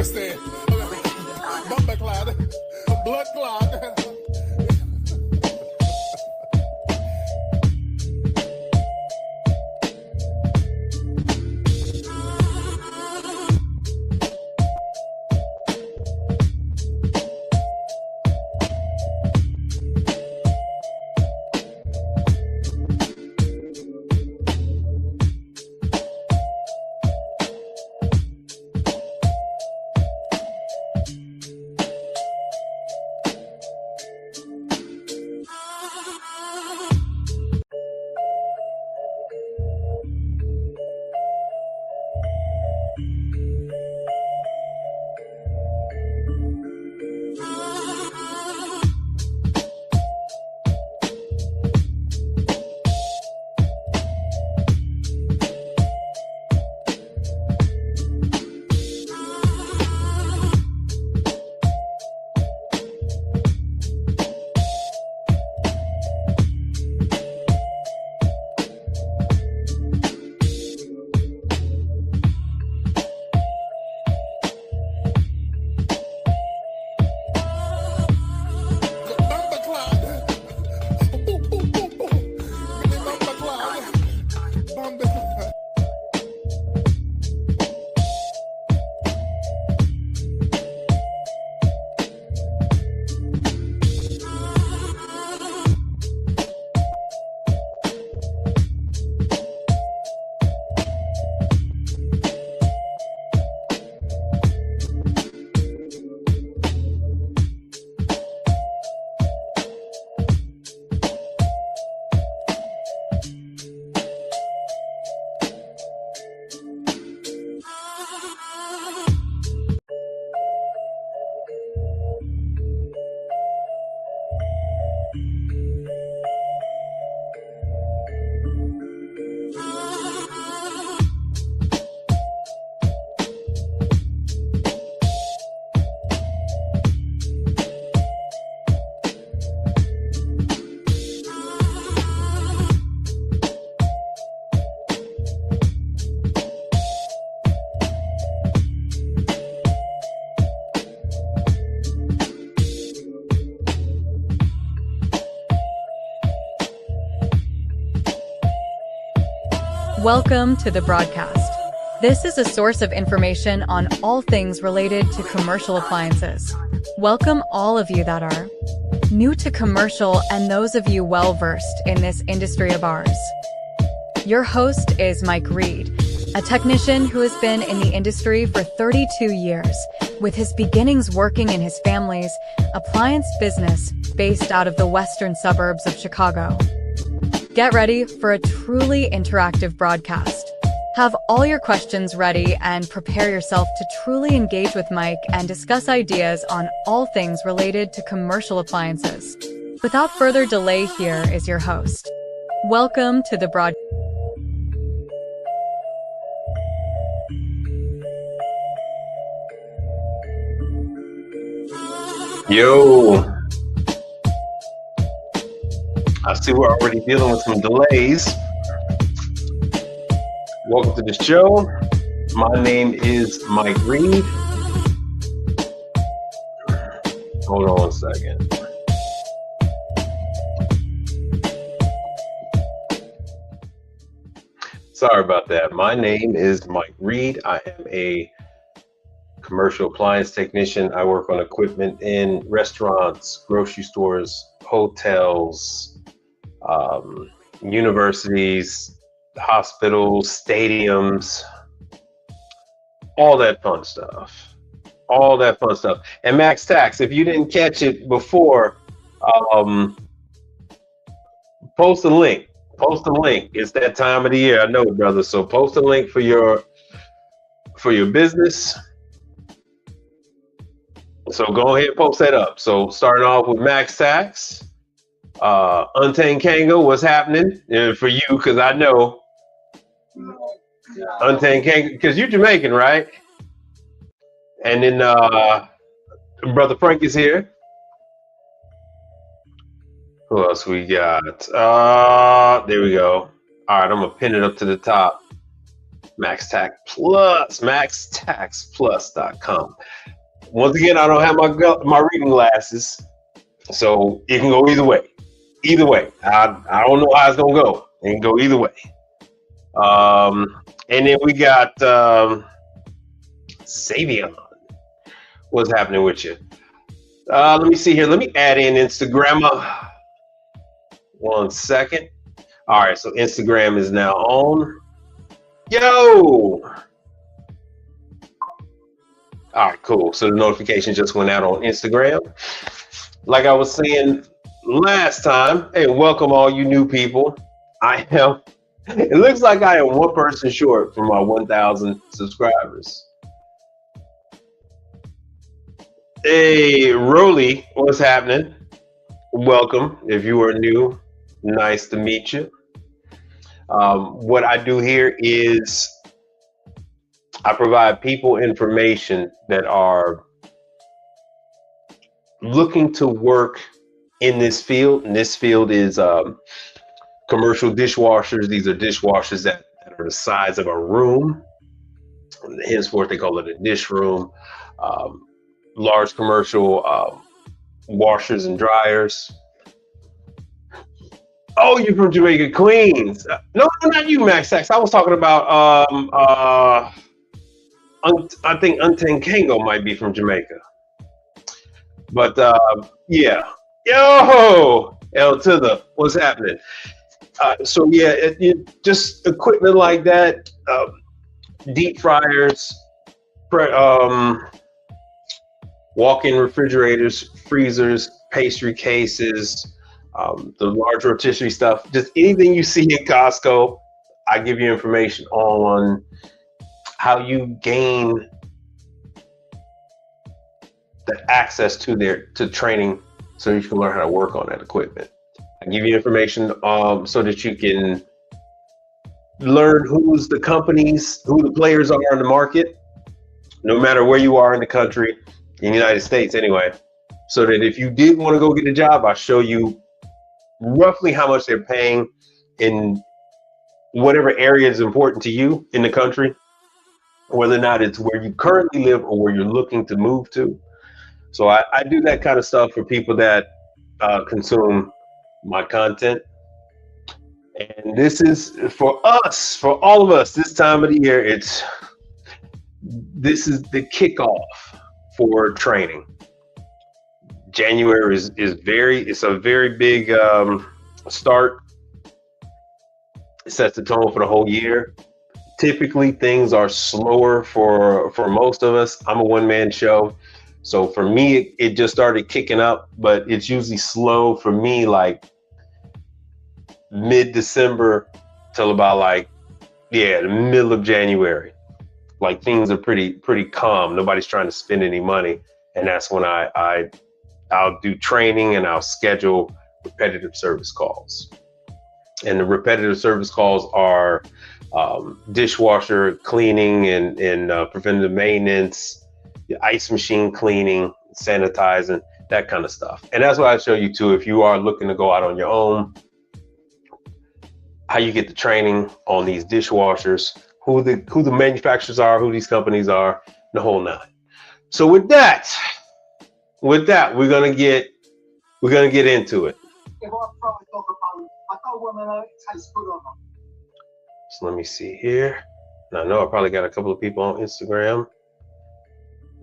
said, bumper clot, blood clot. Welcome to the broadcast. This is a source of information on all things related to commercial appliances. Welcome all of you that are new to commercial and those of you well-versed in this industry of ours. Your host is Mike Reed, a technician who has been in the industry for 32 years, with his beginnings working in his family's appliance business based out of the western suburbs of Chicago. Get ready for a truly interactive broadcast. Have all your questions ready and prepare yourself to truly engage with Mike and discuss ideas on all things related to commercial appliances. Without further delay, here is your host. Welcome to the broadcast. Yo, I see we're already dealing with some delays. Welcome to the show. My name is Mike Reed. Hold on a second. Sorry about that. My name is Mike Reed. I am a commercial appliance technician. I work on equipment in restaurants, grocery stores, hotels, universities, hospitals, stadiums, all that fun stuff. All that fun stuff. And Max Tax, if you didn't catch it before, post a link. Post a link. It's that time of the year. I know, brother. So post a link for your business. So go ahead and post that up. So starting off with Max Tax, Untamed Kango, what's happening for you? Because I know Untamed Kango, because you're Jamaican, right? And then Brother Frank is here. Who else we got? There we go. All right, I'm gonna pin it up to the top. maxtaxplus.com. Once again, I don't have my reading glasses, so it can go either way. Either way, I don't know how it's gonna go. It can go either way. And then we got Xavier. What's happening with you? Let me see here. Let me add in Instagram. 1 second. All right, so Instagram is now on. Yo! All right, cool. So the notification just went out on Instagram. Like I was saying last time, hey, welcome all you new people. It looks like I am one person short from my 1,000 subscribers. Hey, Rolly, what's happening? Welcome. If you are new, nice to meet you. What I do here is I provide people information that are looking to work in this field. And this field is commercial dishwashers. These are dishwashers that are the size of a room. Henceforth, they call it a dish room. Large commercial washers and dryers. Oh, you're from Jamaica, Queens. No, not you, Max Sax. I was talking about I think Untankango might be from Jamaica. But yeah. Yo, L to the, what's happening? So yeah, just equipment like that, deep fryers, walk-in refrigerators, freezers, pastry cases, the large rotisserie stuff, just anything you see in Costco. I give you information on how you gain the access to training so you can learn how to work on that equipment. I give you information so that you can learn who's the companies, who the players are in the market, no matter where you are in the country, in the United States anyway, so that if you did want to go get a job, I'll show you roughly how much they're paying in whatever area is important to you in the country, whether or not it's where you currently live or where you're looking to move to. So I do that kind of stuff for people that consume my content. And this is for us, for all of us, this time of the year, this is the kickoff for training. January is it's a very big start. It sets the tone for the whole year. Typically things are slower for most of us. I'm a one-man show. So for me, it just started kicking up, but it's usually slow for me like mid-December till about the middle of January. Like things are pretty calm. Nobody's trying to spend any money. And that's when I'll do training and I'll schedule repetitive service calls. And the repetitive service calls are dishwasher cleaning and preventative maintenance, the ice machine cleaning, sanitizing, that kind of stuff. And that's what I show you too. If you are looking to go out on your own, how you get the training on these dishwashers, who the manufacturers are, who these companies are, the whole nine. So with that, we're gonna get into it. So let me see here. I know I probably got a couple of people on Instagram.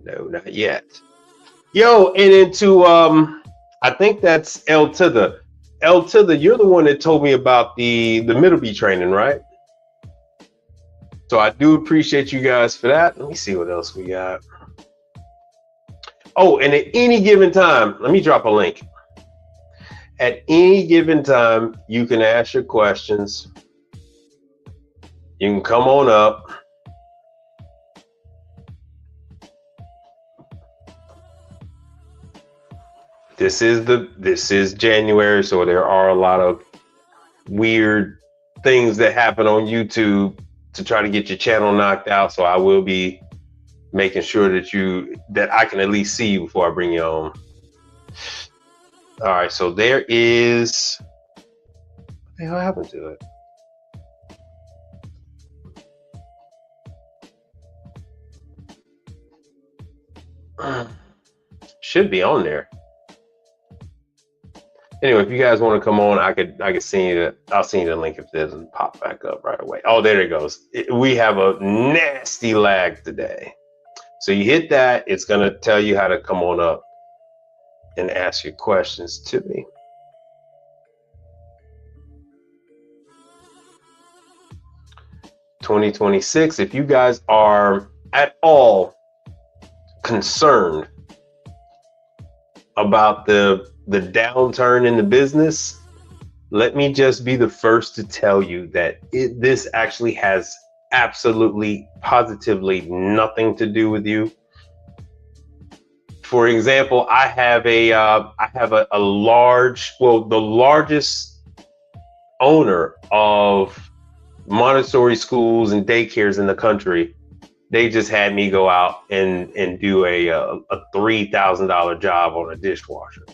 No, not yet. Yo, and into I think that's L to the. You're the one that told me about the Middleby training, right? So I do appreciate you guys for that. Let me see what else we got. Oh, and at any given time, let me drop a link. At any given time, you can ask your questions. You can come on up. This is January, so there are a lot of weird things that happen on YouTube to try to get your channel knocked out. So I will be making sure that I can at least see you before I bring you on. All right, so there is, what the hell happened to it? Should be on there. Anyway, if you guys want to come on, I could send you the, I'll send you the link if it doesn't pop back up right away. Oh, there it goes. We have a nasty lag today. So you hit that, it's gonna tell you how to come on up and ask your questions to me. (2026), if you guys are at all concerned about the downturn in the business, let me just be the first to tell you that this actually has absolutely, positively nothing to do with you. For example, I have a large, well, the largest owner of Montessori schools and daycares in the country. They just had me go out and do a $3,000 job on a dishwasher.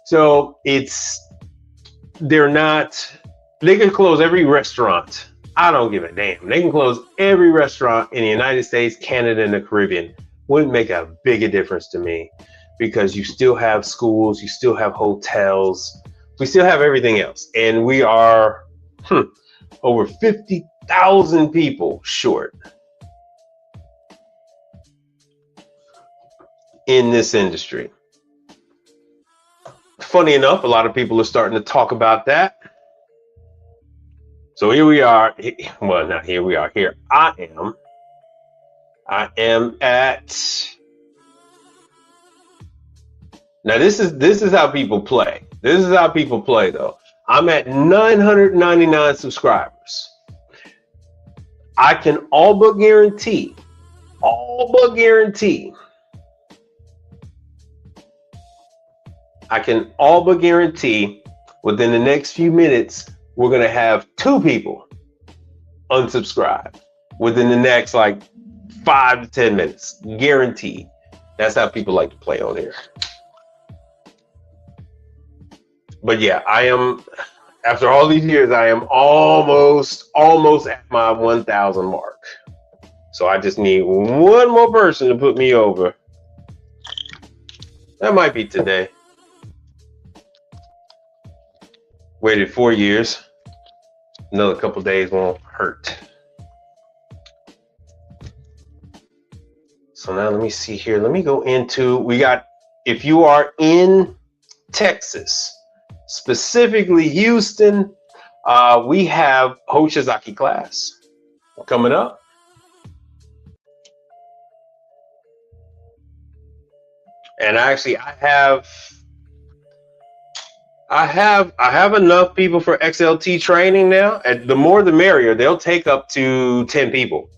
So they're not, they can close every restaurant. I don't give a damn. They can close every restaurant in the United States, Canada, and the Caribbean. Wouldn't make a big a difference to me, because you still have schools, you still have hotels, we still have everything else. And we are over 50,000 people short in this industry. Funny enough, a lot of people are starting to talk about that. So here we are. Well, not here we are. Here I am at. Now this is how people play. This is how people play though. I'm at 999 subscribers. I can all but guarantee within the next few minutes, we're going to have 2 people unsubscribe within the next like 5 to 10 minutes, guaranteed. That's how people like to play on here. But yeah, I am, after all these years, I am almost at my 1,000 mark. So I just need one more person to put me over. That might be today. Waited 4 years. Another couple days won't hurt. So now let me see here. Let me go into, we got, if you are in Texas, specifically Houston, we have Hoshizaki class coming up. And actually I have enough people for XLT training now. And the more the merrier. They'll take up to 10 people.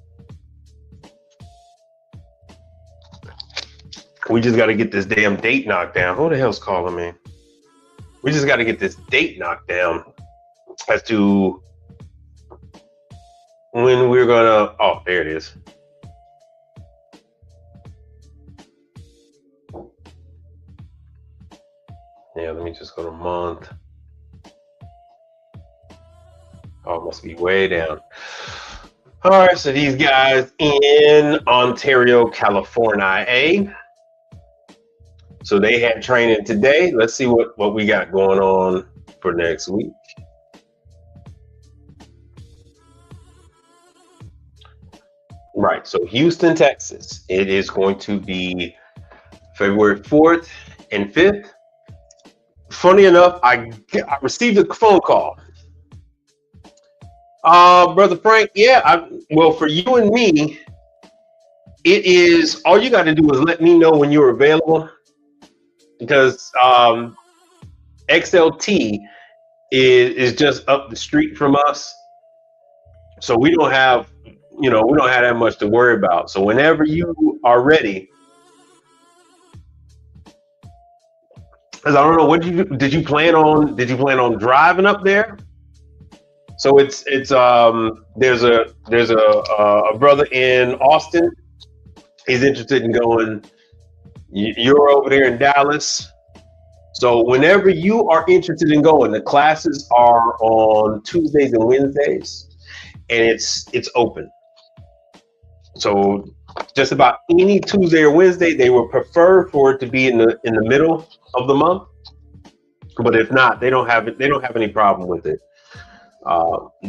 We just got to get this damn date knocked down. Who the hell's calling me? We just got to get this date knocked down as to when we're gonna. Oh, there it is. Yeah, let me just go to month. Oh, it must be way down. All right, so these guys in Ontario, California. So they had training today. Let's see what we got going on for next week. Right, so Houston, Texas. It is going to be February 4th and 5th. Funny enough, I received a phone call. Brother Frank, yeah, well, for you and me, it is, all you got to do is let me know when you're available, because XLT is just up the street from us. So we don't have, we don't have that much to worry about. So whenever you are ready, because I don't know, what did you plan on driving up there? So there's a brother in Austin. He's interested in going. You're over there in Dallas. So whenever you are interested in going, the classes are on Tuesdays and Wednesdays, and it's open. So just about any Tuesday or Wednesday. They would prefer for it to be in the middle of the month, but if not, they don't have it. They don't have any problem with it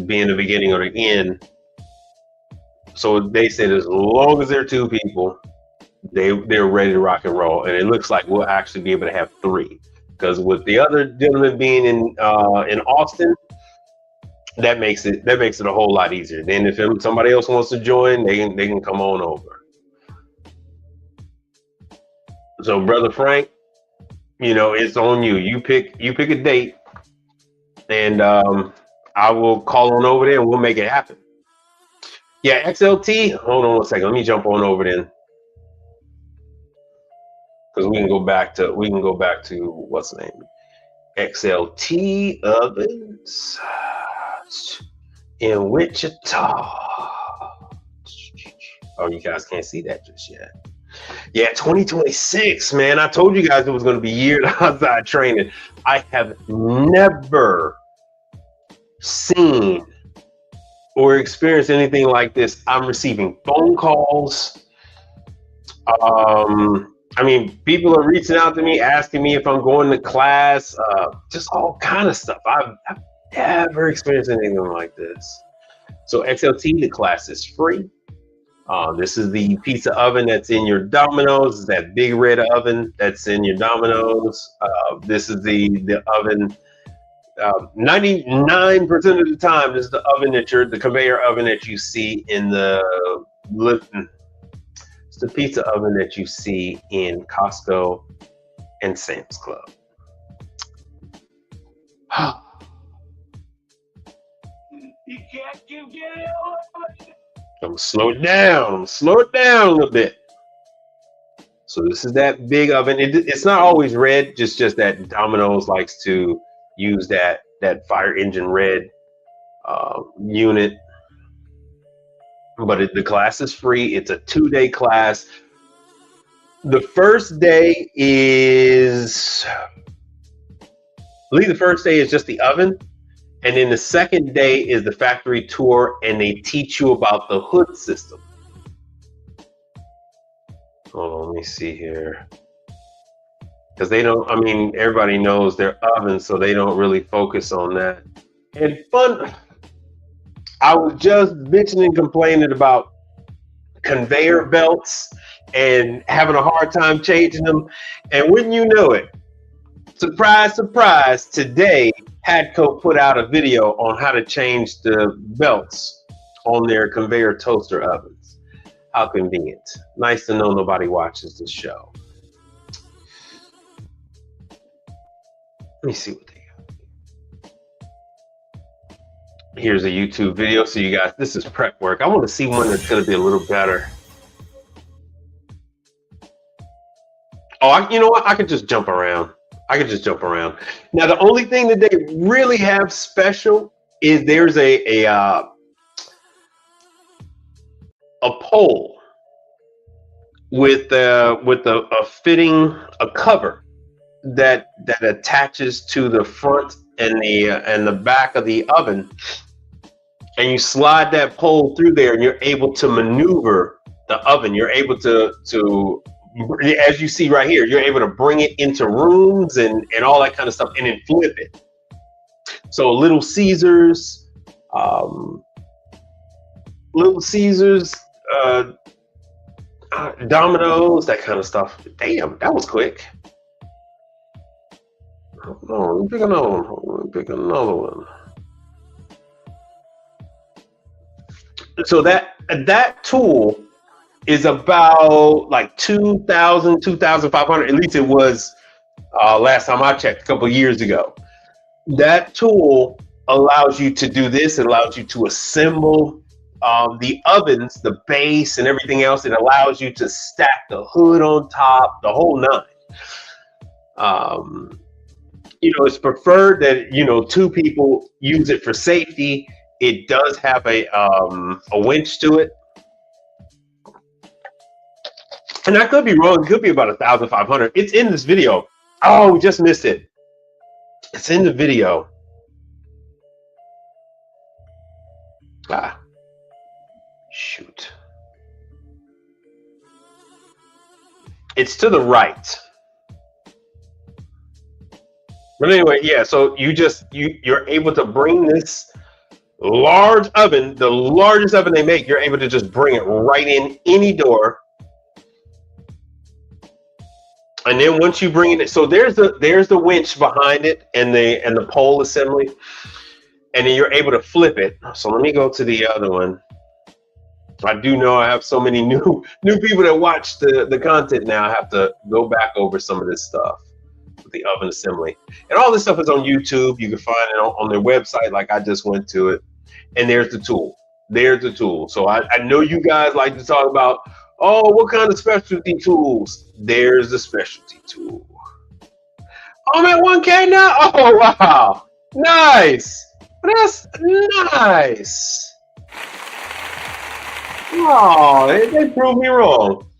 being the beginning or the end. So they said as long as there are two people, they're ready to rock and roll, and it looks like we'll actually be able to have three. Because with the other gentleman being in Austin, that makes it a whole lot easier. Then if somebody else wants to join, they can come on over. So brother Frank, it's on you. You pick a date, and I will call on over there and we'll make it happen. Yeah, XLT. Hold on one second. Let me jump on over then, because we can go back to what's the name? XLT ovens in Wichita. Oh, you guys can't see that just yet. Yeah, 2026, man. I told you guys it was going to be years outside training. I have never seen or experienced anything like this. I'm receiving phone calls. People are reaching out to me, asking me if I'm going to class, just all kind of stuff. I've never experienced anything like this. So XLT, the class is free. This is the pizza oven that's in your Domino's. It's that big red oven that's in your Domino's. This is the oven. 99% of the time, this is the oven the conveyor oven that you see in it's the pizza oven that you see in Costco and Sam's Club. You can't get it. I'm gonna slow it down. Slow it down a little bit. So this is that big oven. It's not always red. Just that Domino's likes to use that fire engine red unit. But the class is free. It's a 2-day class. The first day is, I believe the first day is just the oven. And then the second day is the factory tour, and they teach you about the hood system. Hold on, let me see here. Because everybody knows their ovens, so they don't really focus on that. And fun, I was just bitching and complaining about conveyor belts and having a hard time changing them. And wouldn't you know it, surprise, surprise, today Hadco put out a video on how to change the belts on their conveyor toaster ovens. How convenient. Nice to know nobody watches the show. Let me see what they got. Here's a YouTube video. So you guys, this is prep work. I want to see one that's going to be a little better. Oh, you know what? I could just jump around. Now, the only thing that they really have special is there's a pole with a fitting, a cover that attaches to the front and the back of the oven, and you slide that pole through there, and you're able to maneuver the oven. You're able to as you see right here, you're able to bring it into rooms and all that kind of stuff, and then flip it. So Little Caesars, Domino's, that kind of stuff. Damn, that was quick. Hold on, let me pick another one. So that tool is about like 2,000, 2,500. At least it was last time I checked, a couple of years ago. That tool allows you to do this. It allows you to assemble the ovens, the base, and everything else. It allows you to stack the hood on top, the whole nine. It's preferred that, two people use it for safety. It does have a winch to it. And I could be wrong. It could be about 1,500. It's in this video. Oh, we just missed it. It's in the video. Shoot. It's to the right. But anyway, yeah, so you're able to bring this large oven, the largest oven they make, you're able to just bring it right in any door. And then once you bring it, so there's the winch behind it and the pole assembly, and then you're able to flip it. So let me go to the other one. I do know I have so many new people that watch the content now. I have to go back over some of this stuff with the oven assembly, and all this stuff is on YouTube. You can find it on their website. Like I just went to it, and there's the tool. There's the tool. So I know you guys like to talk about, oh, what kind of specialty tools? There's the specialty tool. I'm at 1K now. Oh wow, nice. That's nice. Oh, they proved me wrong.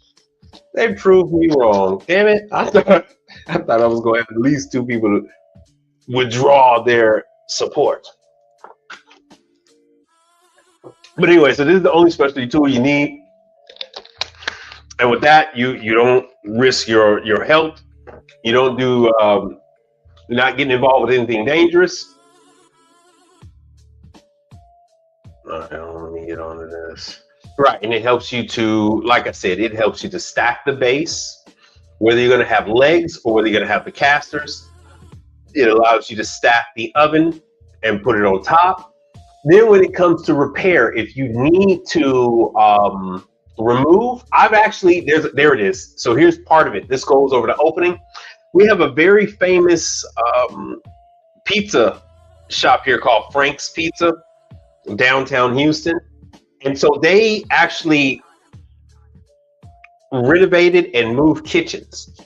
They proved me wrong. Damn it! I thought I was going to have at least 2 people withdraw their support. But anyway, so this is the only specialty tool you need, and with that, you don't risk your health. You don't do you're not getting involved with anything dangerous. All right, let me get onto this. Right, and it helps you to, like I said, it helps you to stack the base, whether you're going to have legs or whether you're going to have the casters. It allows you to stack the oven and put it on top. Then when it comes to repair, if you need to remove, there it is. So here's part of it. This goes over the opening. We have a very famous pizza shop here called Frank's Pizza, downtown Houston. And so they actually renovated and moved kitchens.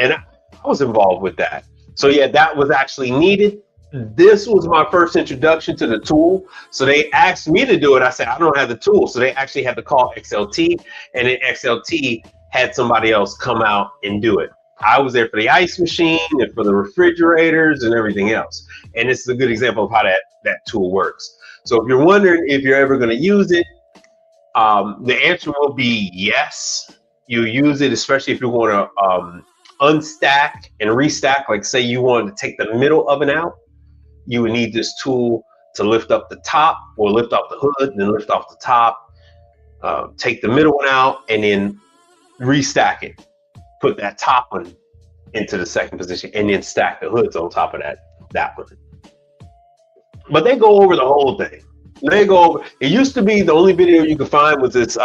And I was involved with that. So yeah, that was actually needed. This was my first introduction to the tool. So they asked me to do it. I said, I don't have the tool. So they actually had to call XLT, and then XLT had somebody else come out and do it. I was there for the ice machine and for the refrigerators and everything else. And this is a good example of how that tool works. So if you're wondering if you're ever going to use it, the answer will be yes. You use it, especially if you want to unstack and restack. Like say you wanted to take the middle oven out, you would need this tool to lift up the top or lift off the hood, then lift off the top, take the middle one out, and then restack it. Put that top one into the second position, and then stack the hoods on top of that one. But they go over the whole thing. They go over. It used to be the only video you could find was this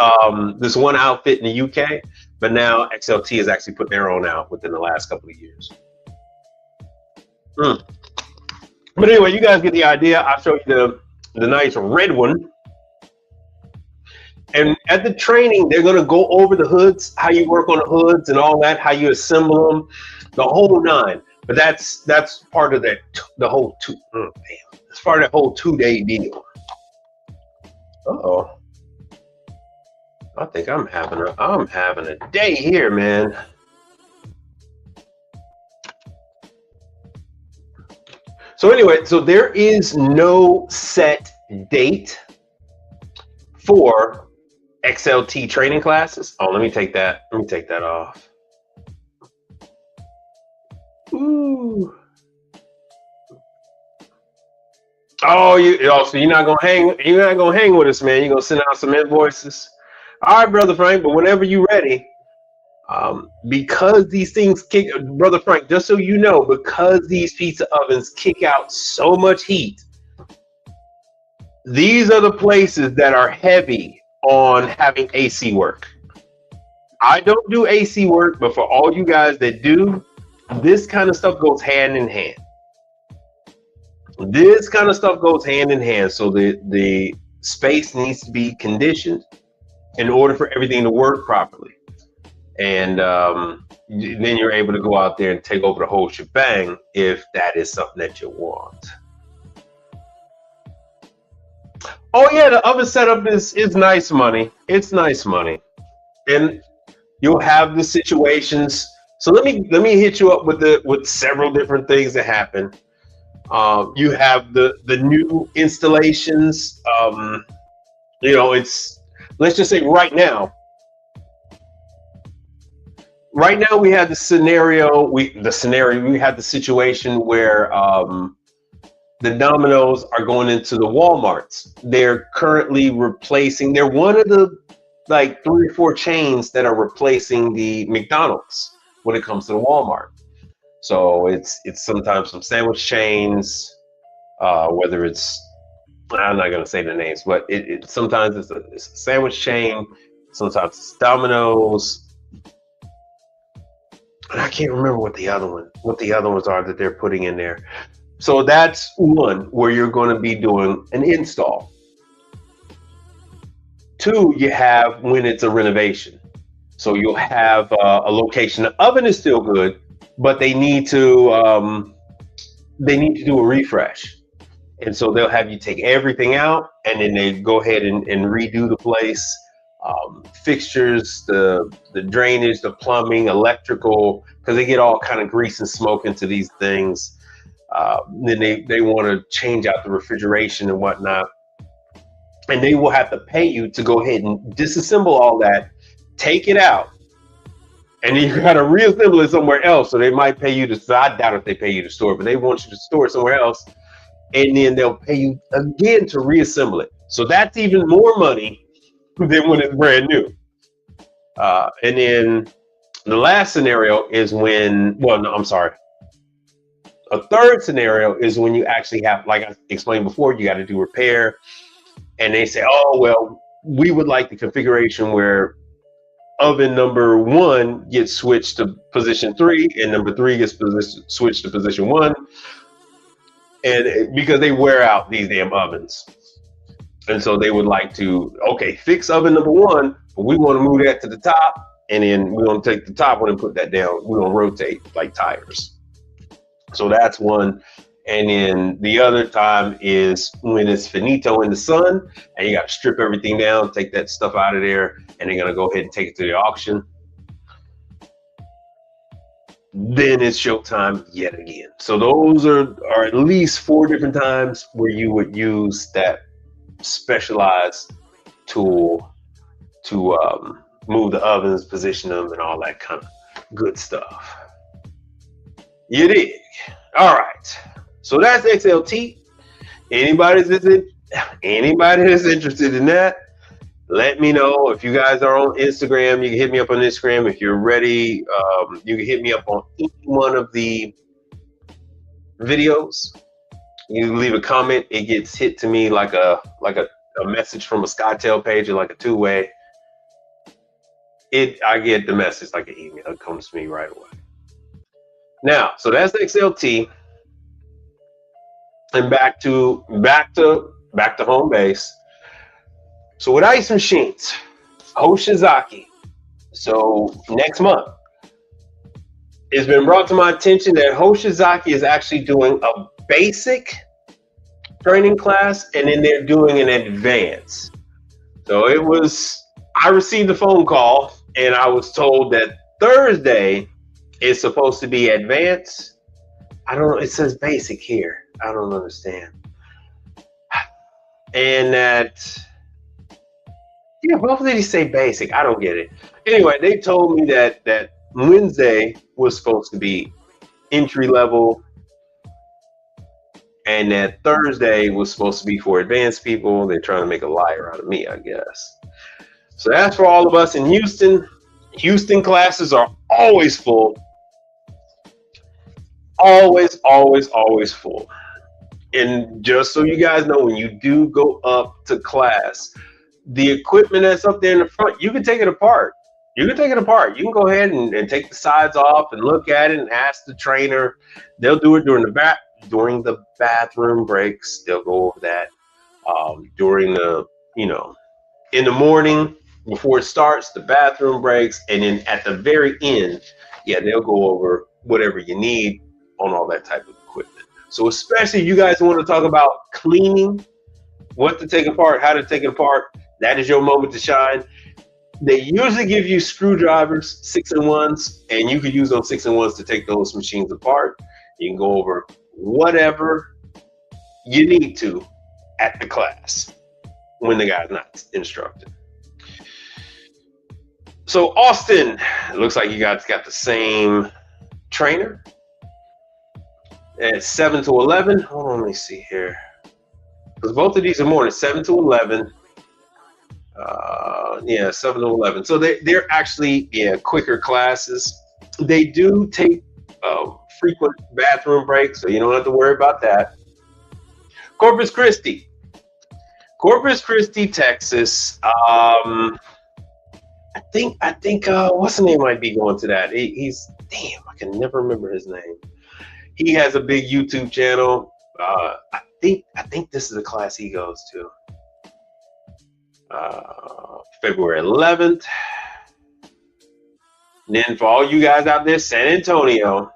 one outfit in the UK, but now XLT has actually put their own out within the last couple of years. But anyway, you guys get the idea. I'll show you the nice red one. And at the training, they're going to go over the hoods, how you work on the hoods and all that, how you assemble them, the whole nine. But that's part of the whole it's part of that whole 2-day deal. Uh-oh. I think I'm having a day here, man. So anyway, so there is no set date for XLT training classes. Oh, let me take that off. Ooh. Oh, so you're not gonna hang with us, man. You're gonna send out some invoices. All right, Brother Frank, but whenever you're ready, because these things kick, Brother Frank, just so you know, because these pizza ovens kick out so much heat, these are the places that are heavy on having AC work. I don't do AC work, but for all you guys that do, this kind of stuff goes hand in hand. This kind of stuff goes hand in hand. So the space needs to be conditioned in order for everything to work properly. And then you're able to go out there and take over the whole shebang if that is something that you want. Oh yeah, the oven setup is nice money. It's nice money. And you'll have the situations. So let me hit you up with several different things that happen. You have the new installations. Let's just say right right now we have the scenario. We had the situation where the Domino's are going into the Walmarts. They're currently replacing. They're one of the like 3 or 4 chains that are replacing the McDonald's when it comes to the Walmart. So it's sometimes some sandwich chains, whether it's, I'm not gonna say the names, but it sometimes it's a sandwich chain, sometimes it's Domino's, and I can't remember what the other ones are that they're putting in there. So that's one where you're going to be doing an install. 2, you have when it's a renovation. So you'll have a location. The oven is still good, but they need to do a refresh. And so they'll have you take everything out, and then they go ahead and redo the place. Fixtures, the drainage, the plumbing, electrical, because they get all kind of grease and smoke into these things. Then they want to change out the refrigeration and whatnot. And they will have to pay you to go ahead and disassemble all that, take it out, and then you got to reassemble it somewhere else. So they might pay you to, so I doubt if they pay you to store it, but they want you to store it somewhere else. And then they'll pay you again to reassemble it. So that's even more money than when it's brand new. And then the last scenario is when, well, no, I'm sorry. A third scenario is when you actually have, like I explained before, you got to do repair. And they say, oh, well, we would like the configuration where oven number 1 gets switched to position 3 and number 3 gets switched to position 1. And because they wear out these damn ovens. And so they would like to, okay, fix oven number 1, but we want to move that to the top. And then we want to take the top one and put that down. We want to rotate like tires. So that's one. And then the other time is when it's finito in the sun and you got to strip everything down, take that stuff out of there, and they're going to go ahead and take it to the auction. Then it's showtime yet again. So those are at least 4 different times where you would use that specialized tool to move the ovens, position them, and all that kind of good stuff. You dig? All right. So that's XLT. Anybody that's interested in that, let me know. If you guys are on Instagram, you can hit me up on Instagram. If you're ready, you can hit me up on each one of the videos. You leave a comment. It gets hit to me like a message from a SkyTel page or like a 2-way. I get the message like an email. It comes to me right away. Now, so that's the XLT. And back to home base. So with ice machines, Hoshizaki. So next month, it's been brought to my attention that Hoshizaki is actually doing a basic training class, and then they're doing an advance. So I received a phone call, and I was told that Thursday is supposed to be advanced. I don't know, it says basic here. I don't understand. And that, yeah, what did he say basic? I don't get it. Anyway, they told me that Wednesday was supposed to be entry level, and that Thursday was supposed to be for advanced people. They're trying to make a liar out of me, I guess. So that's for all of us in Houston. Houston classes are always full. Always, always, always full. And just so you guys know, when you do go up to class, the equipment that's up there in the front, you can take it apart. You can take it apart. You can go ahead and take the sides off and look at it and ask the trainer. They'll do it during the bathroom breaks. They'll go over that during the, in the morning before it starts, the bathroom breaks, and then at the very end, yeah, they'll go over whatever you need on all that type of equipment. So especially if you guys want to talk about cleaning, what to take apart, how to take it apart, that is your moment to shine. They usually give you screwdrivers, 6-in-1s, and you can use those 6-in-1s to take those machines apart. You can go over whatever you need to at the class when the guy's not instructing. So Austin, it looks like you guys got the same trainer at 7 to 11. Hold on, let me see here. Because both of these are morning, 7 to 11. Yeah, 7 to 11. So they're actually, yeah, quicker classes. They do take frequent bathroom breaks, so you don't have to worry about that. Corpus Christi, Texas. I think what's the name might be going to that. He's damn, I can never remember his name. He has a big YouTube channel. I think this is a class he goes to. February 11th. And then for all you guys out there, San Antonio,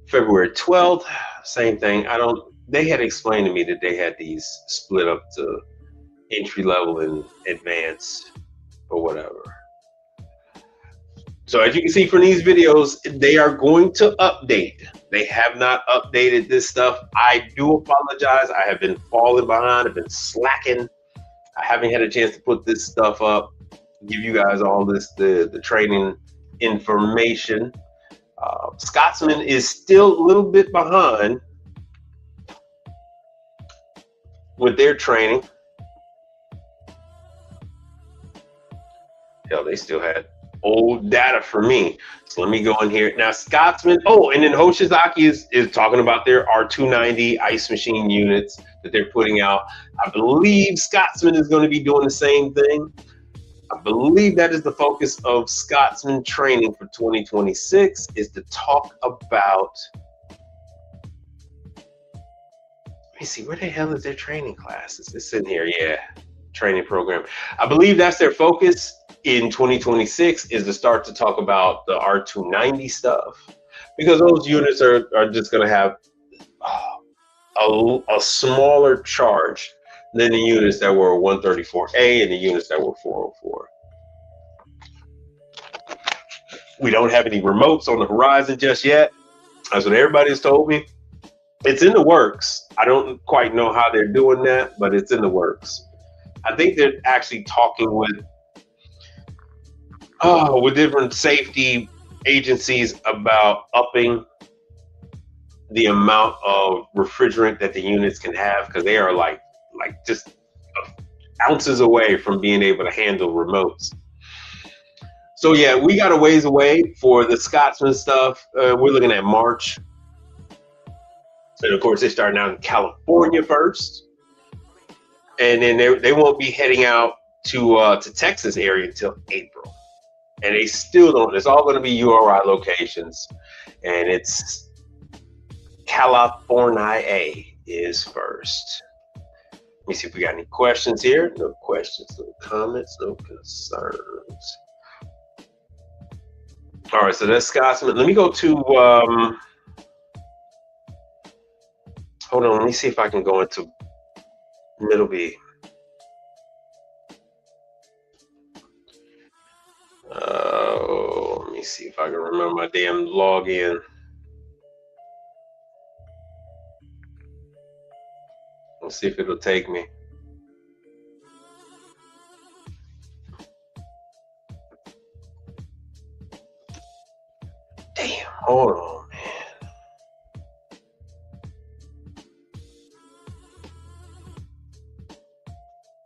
February 12th, same thing. They had explained to me that they had these split up to entry level and advanced or whatever. So as you can see from these videos, they are going to update. They have not updated this stuff. I do apologize. I have been falling behind. I've been slacking. I haven't had a chance to put this stuff up, give you guys all the training information. Scotsman is still a little bit behind with their training. Hell, they still had old data for me. So let me go in here. Now, Scotsman, and then Hoshizaki is talking about their R290 ice machine units that they're putting out. I believe Scotsman is going to be doing the same thing. I believe that is the focus of Scotsman training for 2026, is to talk about, let me see, where the hell is their training classes? It's in here, yeah, training program. I believe that's their focus in 2026, is to start to talk about the R290 stuff, because those units are just going to have a smaller charge than the units that were 134A and the units that were 404. We don't have any remotes on the horizon just yet. That's what everybody's told me. It's in the works. I don't quite know how they're doing that, but it's in the works. I think they're actually talking with different safety agencies about upping the amount of refrigerant that the units can have, because they are like just ounces away from being able to handle remotes. So yeah, we got a ways away for the Scotsman stuff. We're looking at March. And of course, they're starting out in California first. And then they won't be heading out to Texas area until April. And they still don't. It's all going to be URI locations. And it's California is first. Let me see if we got any questions here. No questions, no comments, no concerns. All right, so that's Scotsman. Let me go to, hold on, let me see if I can go into Middleby. Let me see if I can remember my damn login. Let's see if it'll take me. Damn, hold on, man.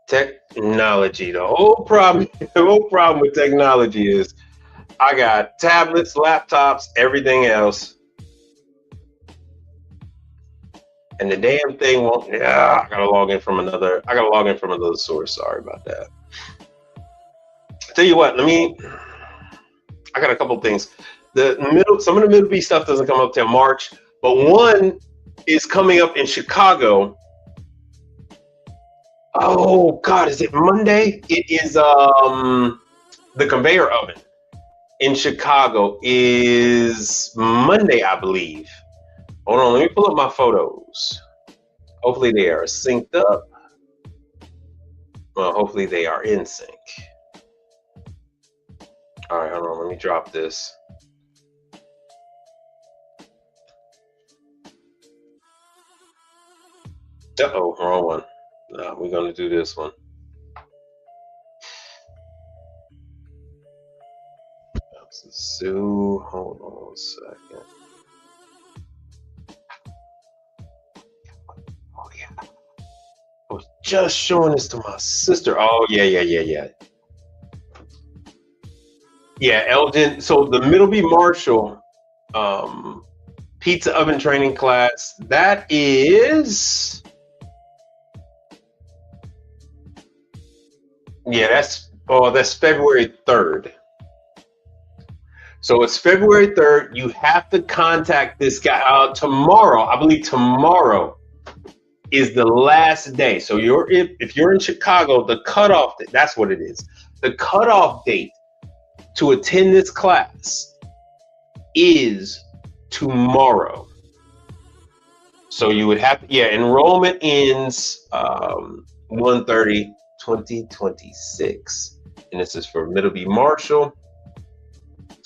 Technology. The whole problem with technology is I got tablets, laptops, everything else, and the damn thing won't. Yeah, I gotta log in from another source. Sorry about that. Tell you what, I got a couple things. Some of the Middle Beast stuff doesn't come up till March, but one is coming up in Chicago. Oh God, is it Monday? It is the conveyor oven in Chicago is Monday, I believe. Hold on, let me pull up my photos. Hopefully they are synced up. Well, hopefully they are in sync. All right, hold on, let me drop this. Uh-oh, wrong one. No, we're gonna do this one. do, hold on a second. Oh yeah, I was just showing this to my sister. Oh yeah. Yeah, Elgin. So the Middleby Marshall pizza oven training class, that is, yeah, that's February 3rd. So it's February 3rd. You have to contact this guy tomorrow. I believe tomorrow is the last day. So if you're in Chicago, the cutoff, that's what it is. The cutoff date to attend this class is tomorrow. So you would have to, enrollment ends 1/30/2026. And this is for Middleby Marshall.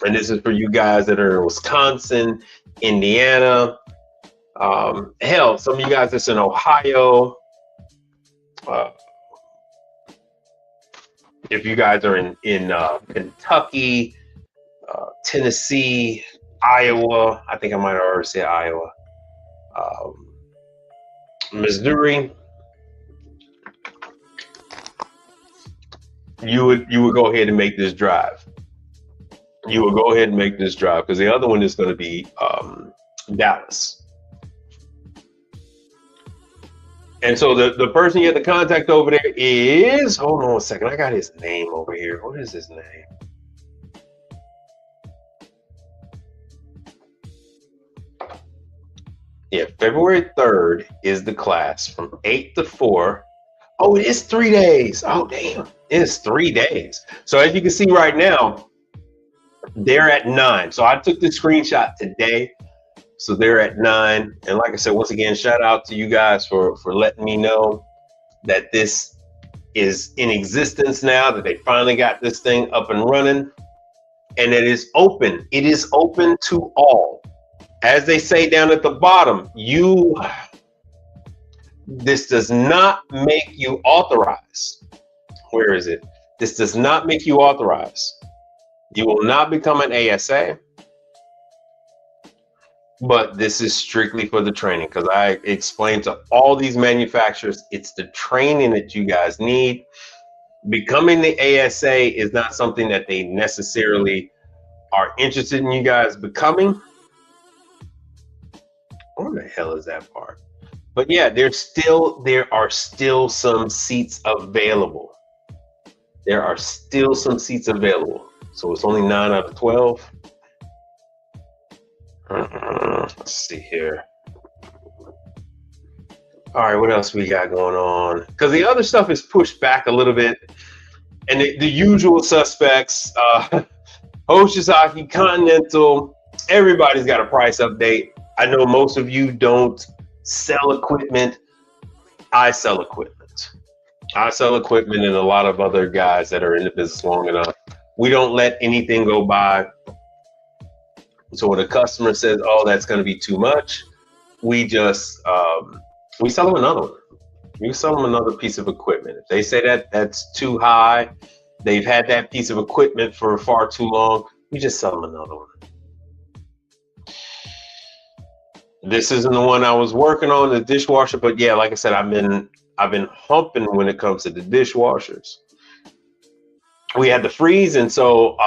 And this is for you guys that are in Wisconsin, Indiana. Hell, some of you guys that's in Ohio. If you guys are in Kentucky, Tennessee, Iowa, I think I might have already said Iowa, Missouri, you would go ahead and make this drive. You will go ahead and make this drive because the other one is going to be Dallas. And so the person you have to contact over there is, hold on a second, I got his name over here. What is his name? Yeah, February 3rd is the class from 8 to 4. Oh, it is 3 days. Oh, damn. It's 3 days. So as you can see right now, they're at 9. So I took the screenshot today. So they're at 9. And like I said, once again, shout out to you guys for letting me know that this is in existence now, that they finally got this thing up and running, and it is open. It is open to all. As they say down at the bottom, this does not make you authorized. Where is it? This does not make you authorized. You will not become an ASA, but this is strictly for the training, because I explained to all these manufacturers, it's the training that you guys need. Becoming the ASA is not something that they necessarily are interested in you guys becoming. Where the hell is that part? But yeah, there are still some seats available. There are still some seats available. So it's only 9 out of 12. Let's see here. All right, what else we got going on? Because the other stuff is pushed back a little bit. And the usual suspects, Hoshizaki, Continental, everybody's got a price update. I know most of you don't sell equipment. I sell equipment. I sell equipment, and a lot of other guys that are in the business long enough. We don't let anything go by. So when a customer says, oh, that's going to be too much, we just, we sell them another one. We sell them another piece of equipment. If they say that that's too high, they've had that piece of equipment for far too long, we just sell them another one. This isn't the one I was working on, the dishwasher, but yeah, like I said, I've been humping when it comes to the dishwashers. We had the freeze, and so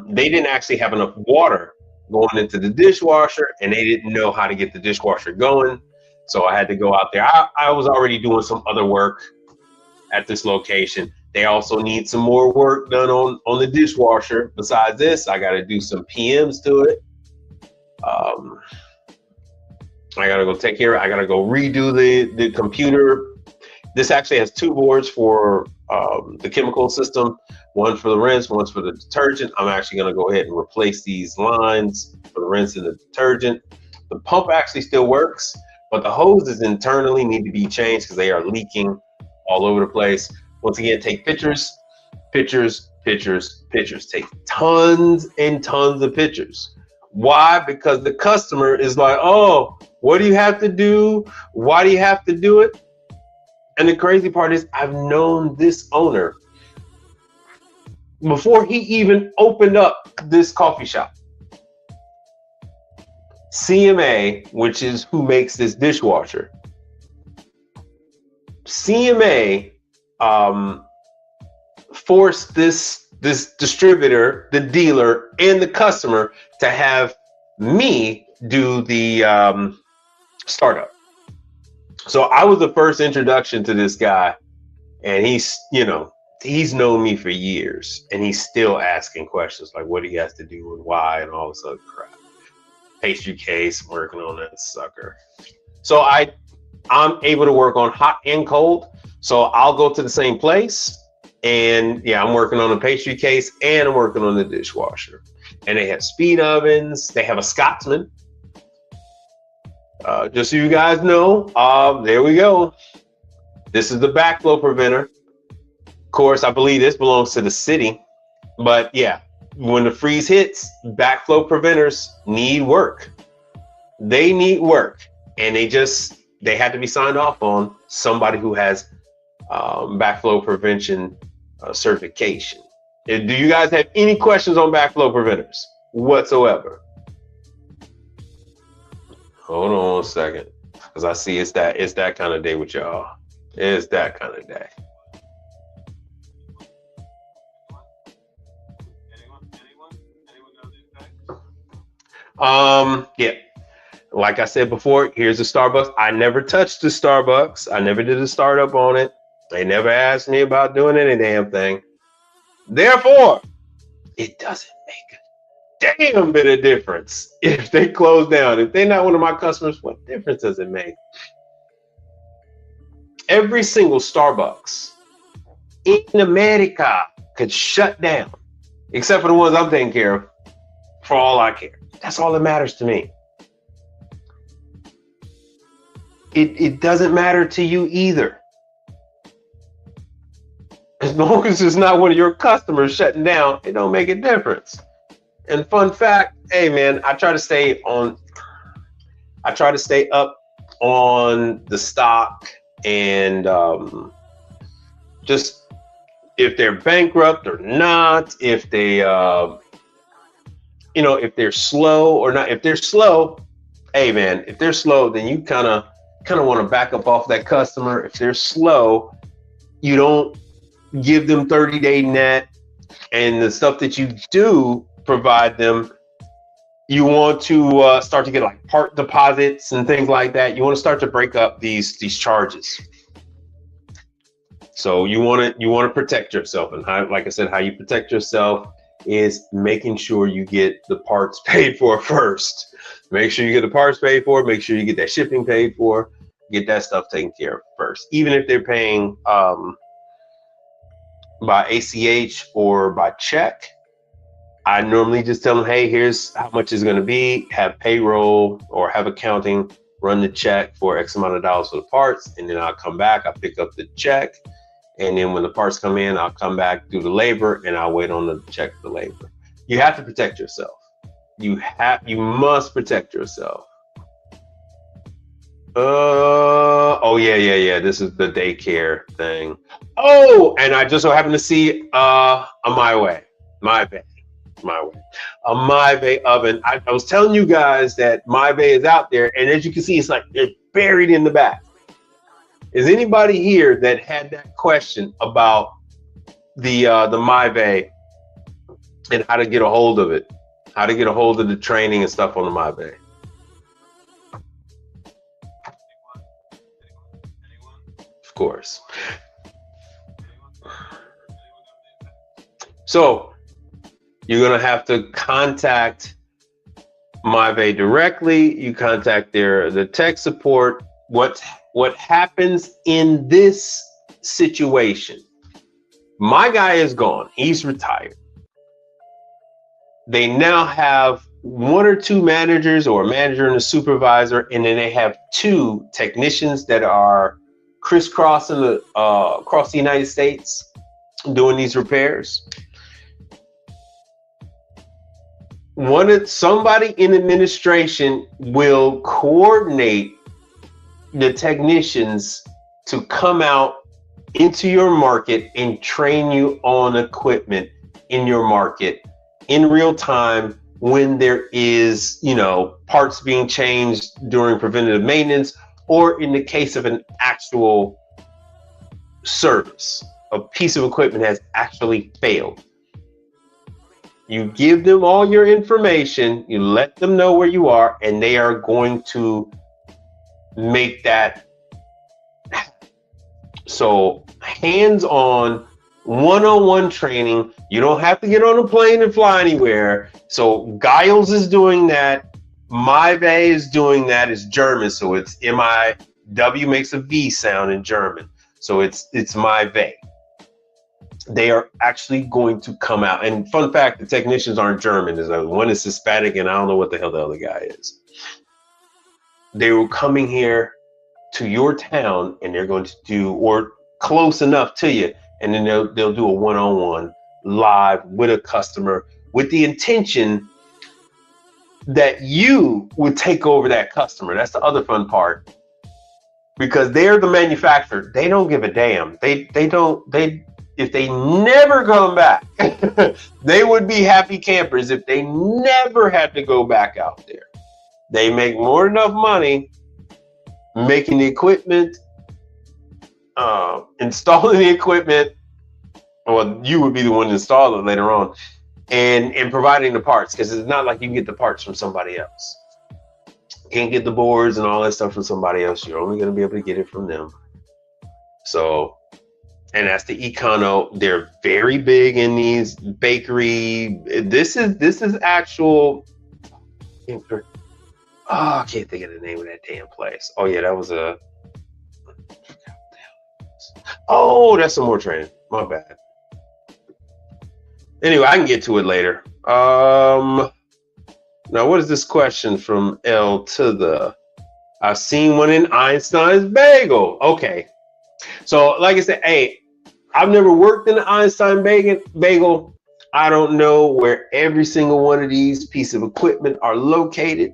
they didn't actually have enough water going into the dishwasher, and they didn't know how to get the dishwasher going. So I had to go out there. I was already doing some other work at this location. They also need some more work done on the dishwasher. Besides this, I got to do some PMs to it. I got to go take care of it. I got to go redo the computer. This actually has 2 boards for the chemical system, one for the rinse, one's for the detergent. I'm actually going to go ahead and replace these lines for the rinse and the detergent. The pump actually still works, but the hoses internally need to be changed because they are leaking all over the place. Once again, take pictures, pictures, pictures, pictures. Take tons and tons of pictures. Why? Because the customer is like, oh, what do you have to do? Why do you have to do it? And the crazy part is, I've known this owner before he even opened up this coffee shop. CMA, which is who makes this dishwasher, CMA forced this distributor, the dealer, and the customer to have me do the startup. So I was the first introduction to this guy, and he's known me for years, and he's still asking questions like what he has to do and why and all this other crap. Pastry case, working on that sucker. So I'm able to work on hot and cold. So I'll go to the same place, and yeah, I'm working on a pastry case and I'm working on the dishwasher. And they have speed ovens. They have a Scotsman. Just so you guys know, there we go. This is the backflow preventer. Of course, I believe this belongs to the city, but yeah, when the freeze hits, backflow preventers need work. They need work, and they had to be signed off on somebody who has backflow prevention certification. Do you guys have any questions on backflow preventers whatsoever? Hold on a second, because I see it's that kind of day with y'all. It's that kind of day. Yeah. Like I said before, here's the Starbucks. I never touched the Starbucks. I never did a startup on it. They never asked me about doing any damn thing. Therefore, it doesn't make a damn bit of difference if they close down. If they're not one of my customers, what difference does it make? Every single Starbucks in America could shut down, except for the ones I'm taking care of, for all I care. That's all that matters to me. It doesn't matter to you either. As long as it's not one of your customers shutting down, it don't make a difference. And fun fact, hey man, I try to stay up on the stock, and just if they're bankrupt or not, if they if they're slow or not. If they're slow, hey man, if they're slow, then you kind of want to back up off that customer. If they're slow, you don't give them 30-day net, and the stuff that you do provide them, you want to start to get like part deposits and things like that. You want to start to break up these charges. So you want to protect yourself, and like I said, how you protect yourself is making sure you get the parts paid for first. Make sure you get the parts paid for. Make sure you get that shipping paid for. Get that stuff taken care of first. Even if they're paying by ACH or by check, I normally just tell them, hey, here's how much it's going to be. Have payroll or have accounting run the check for X amount of dollars for the parts, and then I'll come back. I'll pick up the check, and then when the parts come in, I'll come back, do the labor, and I'll wait on the check for the labor. You have to protect yourself. You must protect yourself. Oh yeah. This is the daycare thing. Oh, and I just so happened to see a My Way oven. I was telling you guys that My Way is out there, and as you can see, it's buried in the back. Is anybody here that had that question about the My Way and how to get a hold of it? How to get a hold of the training and stuff on the My Way? Of course. So you're gonna have to contact My Way directly. You contact the tech support. What happens in this situation? My guy is gone. He's retired. They now have one or two managers, or a manager and a supervisor, and then they have two technicians that are crisscrossing across the United States doing these repairs. Somebody in administration will coordinate the technicians to come out into your market and train you on equipment in your market in real time when there is, parts being changed during preventative maintenance, or in the case of an actual service, a piece of equipment has actually failed. You give them all your information, you let them know where you are, and they are going to make that. So hands-on, one-on-one training. You don't have to get on a plane and fly anywhere. So Giles is doing that. MyVay is doing that. It's German, so it's MIW makes a V sound in German. So it's MyVay. They are actually going to come out. And fun fact, the technicians aren't German. One is Hispanic, and I don't know what the hell the other guy is. They were coming here to your town, and they're going to do, or close enough to you, and then they'll do a one-on-one live with a customer, with the intention that you would take over that customer. That's the other fun part, because they're the manufacturer. They don't give a damn. If they never come back, they would be happy campers if they never had to go back out there. They make more than enough money making the equipment, installing the equipment. Well, you would be the one to install it later on, and providing the parts, because it's not like you can get the parts from somebody else. You can't get the boards and all that stuff from somebody else. You're only going to be able to get it from them. So, and that's the Econo. They're very big in these bakery. This is actual. I can't think of the name of that damn place. Oh yeah, that was a. Oh, that's some more training. My bad. Anyway, I can get to it later. Now, what is this question from L to the? I've seen one in Einstein's Bagel. Okay, so like I said, hey, I've never worked in the Einstein Bagel. I don't know where every single one of these pieces of equipment are located.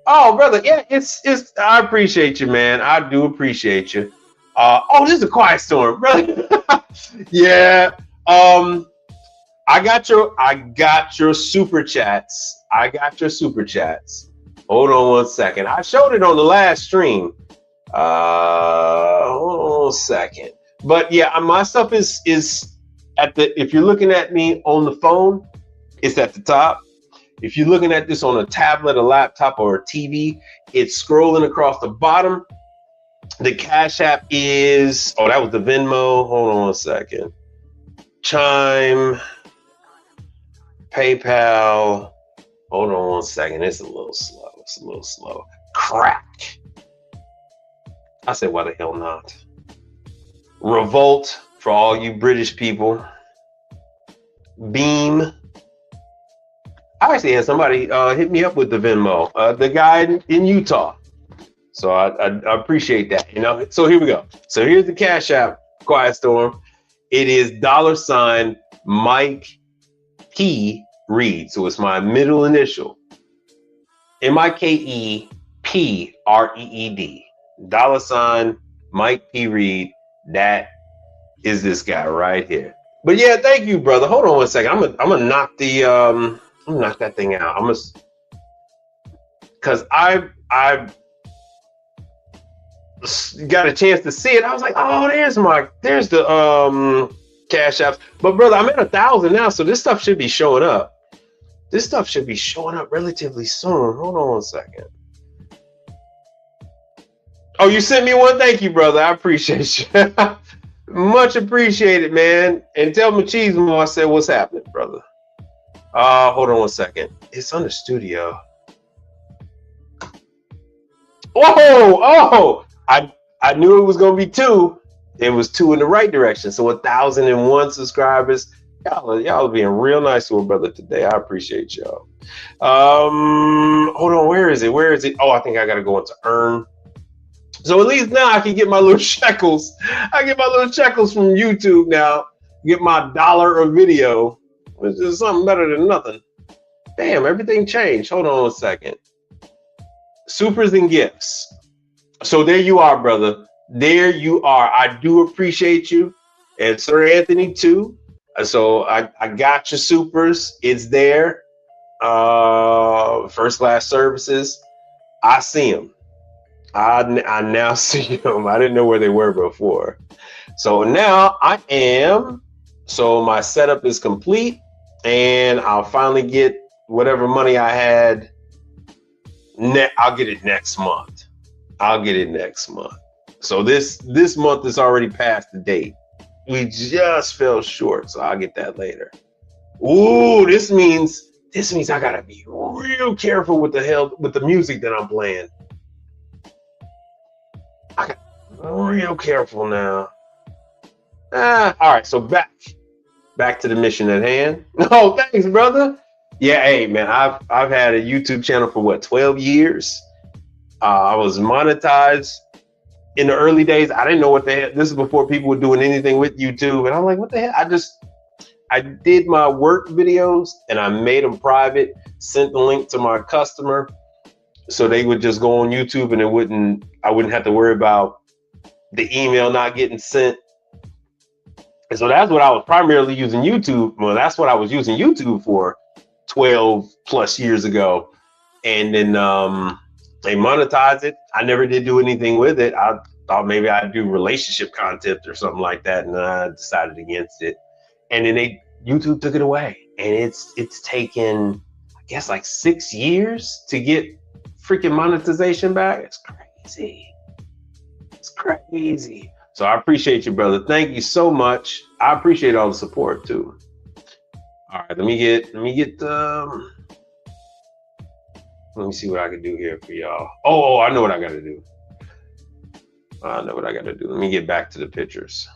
Oh, brother, yeah, it's. I appreciate you, man. I do appreciate you. Oh, this is a quiet storm, brother. Yeah. I got your super chats. Hold on one second. I showed it on the last stream. Hold on a second. But yeah, my stuff is at the. If you're looking at me on the phone, it's at the top. If you're looking at this on a tablet, a laptop, or a TV, it's scrolling across the bottom. The Cash App is, that was the Venmo. Hold on one second. Chime, PayPal. Hold on one second. It's a little slow. Crack. I said, why the hell not? Revolt for all you British people. Beam. I actually had somebody hit me up with the Venmo, the guy in Utah. So I appreciate that. So here we go. So here's the Cash App, Quiet Storm. It is $ Mike P Reed. So it's my middle initial. MikePreed. $ Mike P Reed. That is this guy right here. But yeah, thank you, brother. Hold on one second. I'm gonna knock the I'm gonna knock that thing out. Because I got a chance to see it. I was like, oh, there's the Cash Apps. But brother, I'm at 1,000 now, so this stuff should be showing up. This stuff should be showing up relatively soon. Hold on one second. Oh, you sent me one? Thank you, brother. I appreciate you. Much appreciated, man. And tell Machismo I said what's happening, brother. Hold on one second. It's on the studio. Whoa! Oh! I knew it was gonna be 2. It was 2 in the right direction. So 1,001 subscribers. Y'all are being real nice to a brother today. I appreciate y'all. Hold on, where is it? Oh, I think I gotta go into earn. So at least now I can get my little shekels. I get my little shekels from YouTube now. Get my $1 a video, which is something better than nothing. Damn, everything changed. Hold on a second. Supers and gifts. So there you are, brother. There you are. I do appreciate you. And Sir Anthony too. So I got your supers. It's there. First class services. I see them. I now see them. I didn't know where they were before. So now so my setup is complete, and I'll finally get whatever money I had. I'll get it next month. So this month is already past the date. We just fell short, so I'll get that later. Ooh, this means I gotta be real careful with the music that I'm playing. I got real careful now. All right, so back to the mission at hand. Oh, thanks, brother. Yeah, hey man, I've had a YouTube channel for what, 12 years. I was monetized in the early days. I didn't know what the hell. This is before people were doing anything with YouTube, and I'm like, what the hell? I did my work videos and I made them private, sent the link to my customer, so they would just go on YouTube and I wouldn't have to worry about the email not getting sent. And so that's what I was primarily using YouTube. Well, that's what I was using YouTube for 12 plus years ago. And then they monetized it. I never did do anything with it. I thought maybe I'd do relationship content or something like that, and I decided against it. And then YouTube took it away, and it's taken, I guess, like 6 years to get freaking monetization back. It's crazy. So I appreciate you, brother. Thank you so much. I appreciate all the support too. All right, let me see what I can do here for y'all. Oh, I know what I got to do. Let me get back to the pictures,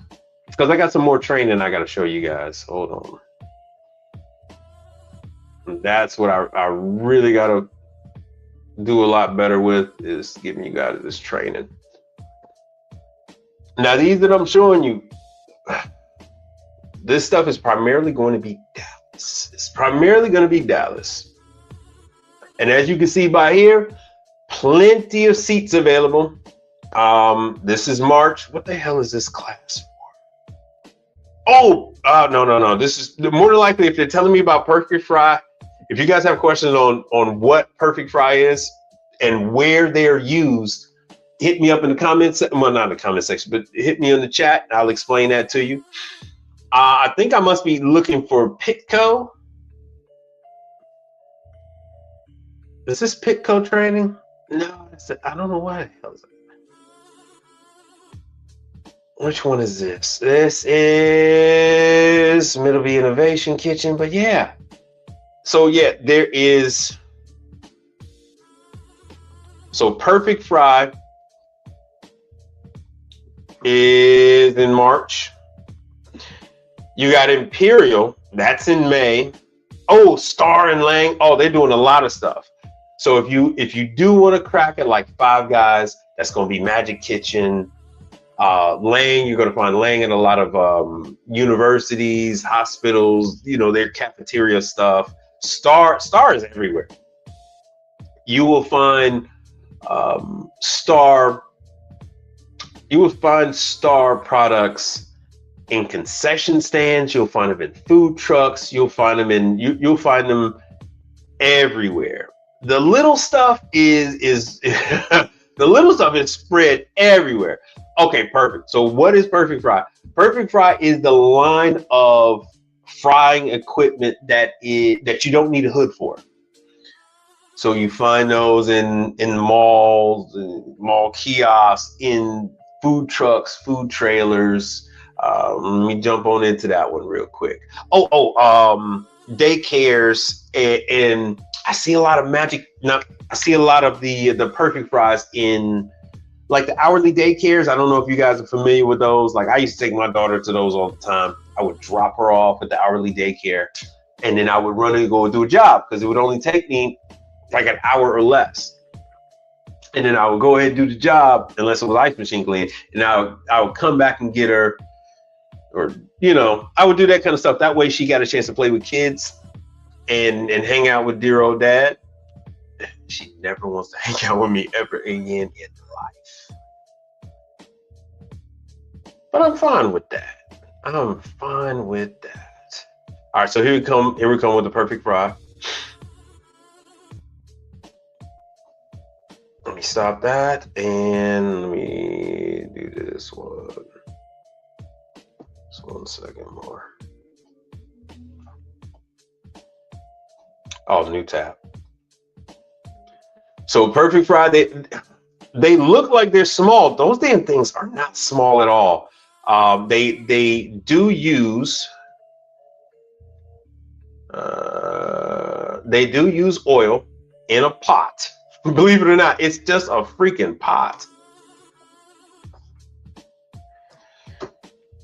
because I got some more training I got to show you guys. Hold on. That's what I really got to do a lot better with, is giving you guys this training. Now, these that I'm showing you, this stuff is primarily going to be Dallas. It's primarily going to be Dallas. And as you can see by here, plenty of seats available. This is March. What the hell is this class for? Oh, no. This is more than likely, if they're telling me about Perfect Fry, if you guys have questions on what Perfect Fry is and where they're used, hit me up in the comments. Well, not in the comment section, but hit me in the chat. I'll explain that to you. I think I must be looking for Pitco. Is this Pitco training? No, I don't know why the hell is it. Which one is this? This is Middleby Innovation Kitchen, but yeah. So yeah, there is. So Perfect Fry is in March. You got Imperial, that's in May. Oh, Star and Lang. Oh, they're doing a lot of stuff. So if you do want to crack it like Five Guys, that's going to be Magic Kitchen. Lang, you're going to find Lang in a lot of universities, hospitals, their cafeteria stuff. Star is everywhere. You will find Star products in concession stands. You'll find them in food trucks. You'll find them you'll find them everywhere. The little stuff is the little stuff is spread everywhere. Okay, perfect. So what is Perfect Fry? Perfect Fry is the line of frying equipment that you don't need a hood for. So you find those in malls, mall kiosks, in food trucks, food trailers. Let me jump on into that one real quick. Daycares, and I see a lot of I see a lot of the Perfect Fries in like the hourly daycares. I don't know if you guys are familiar with those. Like, I used to take my daughter to those all the time. I would drop her off at the hourly daycare, and then I would run and go do a job, because it would only take me like an hour or less. And then I would go ahead and do the job, unless it was ice machine clean, and I would come back and get her, or I would do that kind of stuff. That way she got a chance to play with kids and hang out with dear old dad. She never wants to hang out with me ever again in life. But I'm fine with that. All right, so here we come with the Perfect Fry. me stop that and let me do this one. Just 1 second more. Oh, new tab. So Perfect Fry, they look like they're small. Those damn things are not small at all. They do use oil in a pot. Believe it or not, it's just a freaking pot.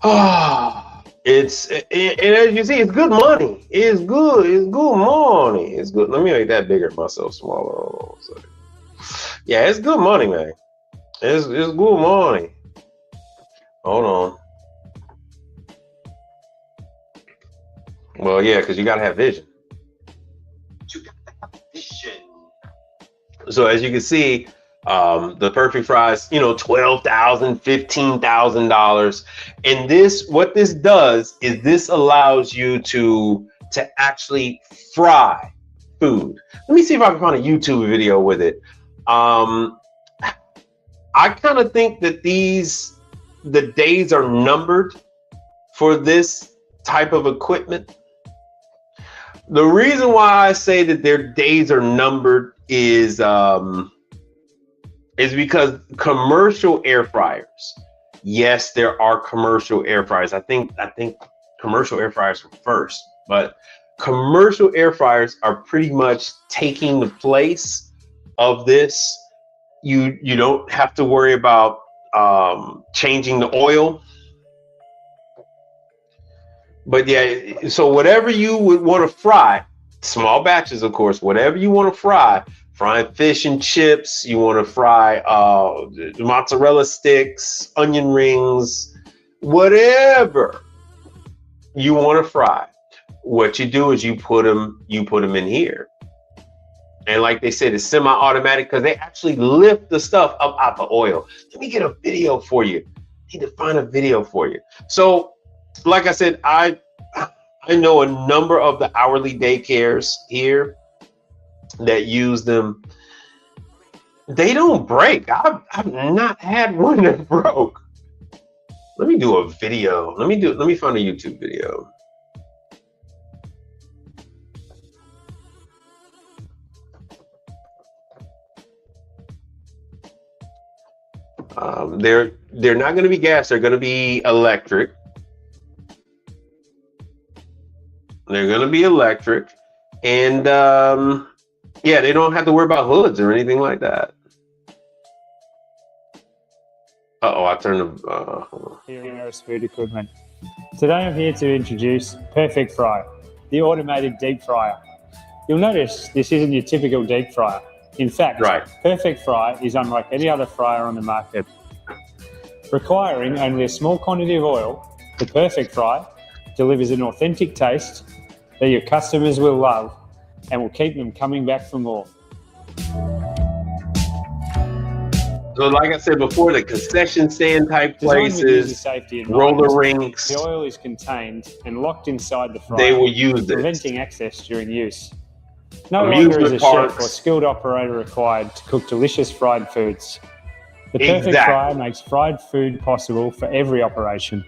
And as you see, it's good money. It's good. It's good money. It's good. Let me make that bigger, myself smaller. Yeah, it's good money, man. It's good money. Hold on. Well, yeah, because you gotta have vision. So as you can see, the Perfect Fries, $12,000, $15,000, and what this does is this allows you to actually fry food. Let me see if I can find a YouTube video with it. I kind of think that the days are numbered for this type of equipment. The reason why I say that their days are numbered is because commercial air fryers. Yes, there are commercial air fryers. I think commercial air fryers were first, but commercial air fryers are pretty much taking the place of this. You don't have to worry about changing the oil. But yeah, so whatever you would want to fry, small batches, of course, whatever you want to fry, frying fish and chips, you want to fry mozzarella sticks, onion rings, whatever you want to fry. What you do is you put them in here. And like they said, it's semi-automatic because they actually lift the stuff up out the oil. Let me get a video for you. I need to find a video for you. So, like I said, I know a number of the hourly daycares here that use them. They don't break. I've not had one that broke. Let me do a video. Let me find a YouTube video. They're not going to be gas. They're going to be electric. They're going to be electric, and yeah, they don't have to worry about hoods or anything like that. I turned the. Here in Harris Food Equipment. Today I'm here to introduce Perfect Fry, the automated deep fryer. You'll notice this isn't your typical deep fryer. In fact, Perfect Fry is unlike any other fryer on the market. Requiring only a small quantity of oil, the Perfect Fry delivers an authentic taste that your customers will love and will keep them coming back for more. So like I said before, the concession stand type places, roller rinks, the oil is contained and locked inside the fryer. They will use it, preventing access during use. No longer is a chef or skilled operator required to cook delicious fried foods. The Perfect Fryer makes fried food possible for every operation.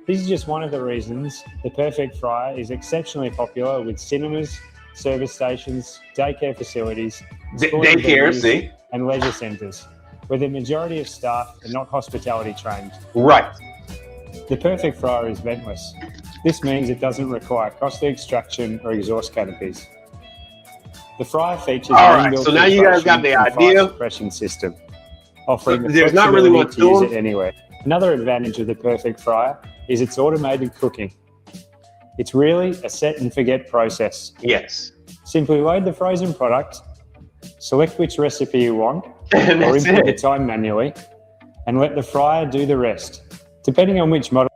This is just one of the reasons the Perfect Fryer is exceptionally popular with cinemas, service stations, daycare facilities, and leisure centres, where the majority of staff are not hospitality trained. Right. The Perfect Fryer is ventless. This means it doesn't require costly extraction or exhaust canopies. The fryer features an inbuilt so now you guys got the idea. Suppression system, offering the there's not really much to use it anywhere. Another advantage of the Perfect Fryer is its automated cooking. It's really a set and forget process. Yes. Simply load the frozen product, select which recipe you want, or input the time manually, and let the fryer do the rest, depending on which model.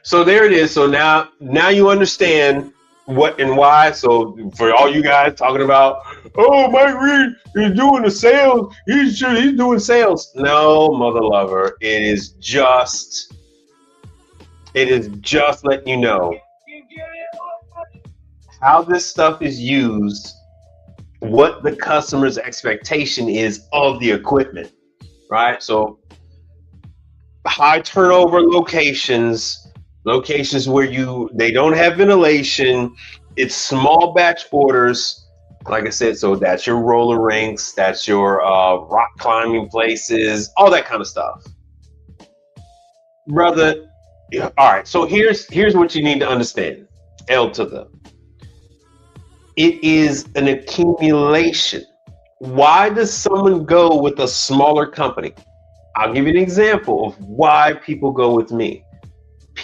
So there it is. So now you understand what and why. So for all you guys talking about, oh, Mike Reed is doing the sales. He's doing sales. No, mother lover. It is just letting you know how this stuff is used what the customer's expectation is of the equipment, right? So high turnover locations where they don't have ventilation, it's small batch orders. Like I said, so that's your roller rinks, that's your rock climbing places, all that kind of stuff. Brother, yeah, all right, so here's what you need to understand. L to the. It is an accumulation. Why does someone go with a smaller company? I'll give you an example of why people go with me.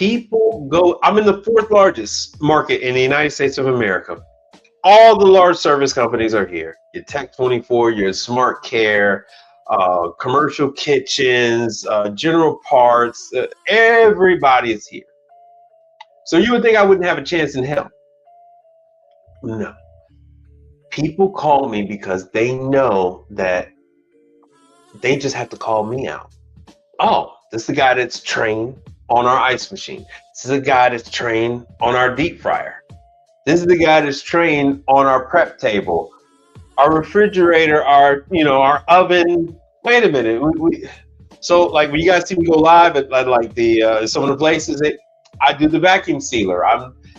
I'm in the 4th largest market in the United States of America. All the large service companies are here. Your Tech 24, your Smart Care, commercial kitchens, general parts, everybody is here. So you would think I wouldn't have a chance in hell. No. People call me because they know that they just have to call me out. Oh, this is the guy that's trained on our ice machine. This is the guy that's trained on our deep fryer. This is the guy that's trained on our prep table, our refrigerator, our oven. Wait a minute. So like when you guys see me go live at like the some of the places that I do the vacuum sealer.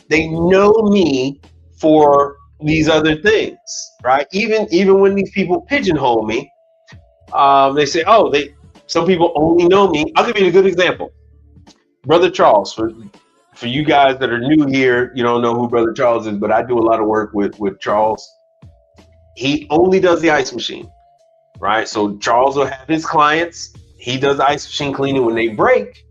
They know me for these other things, right? Even when these people pigeonhole me, they say, oh, some people only know me. I'll give you a good example. Brother Charles, for you guys that are new here, you don't know who Brother Charles is, but I do a lot of work with Charles. He only does the ice machine, right? So Charles will have his clients. He does ice machine cleaning. When they break,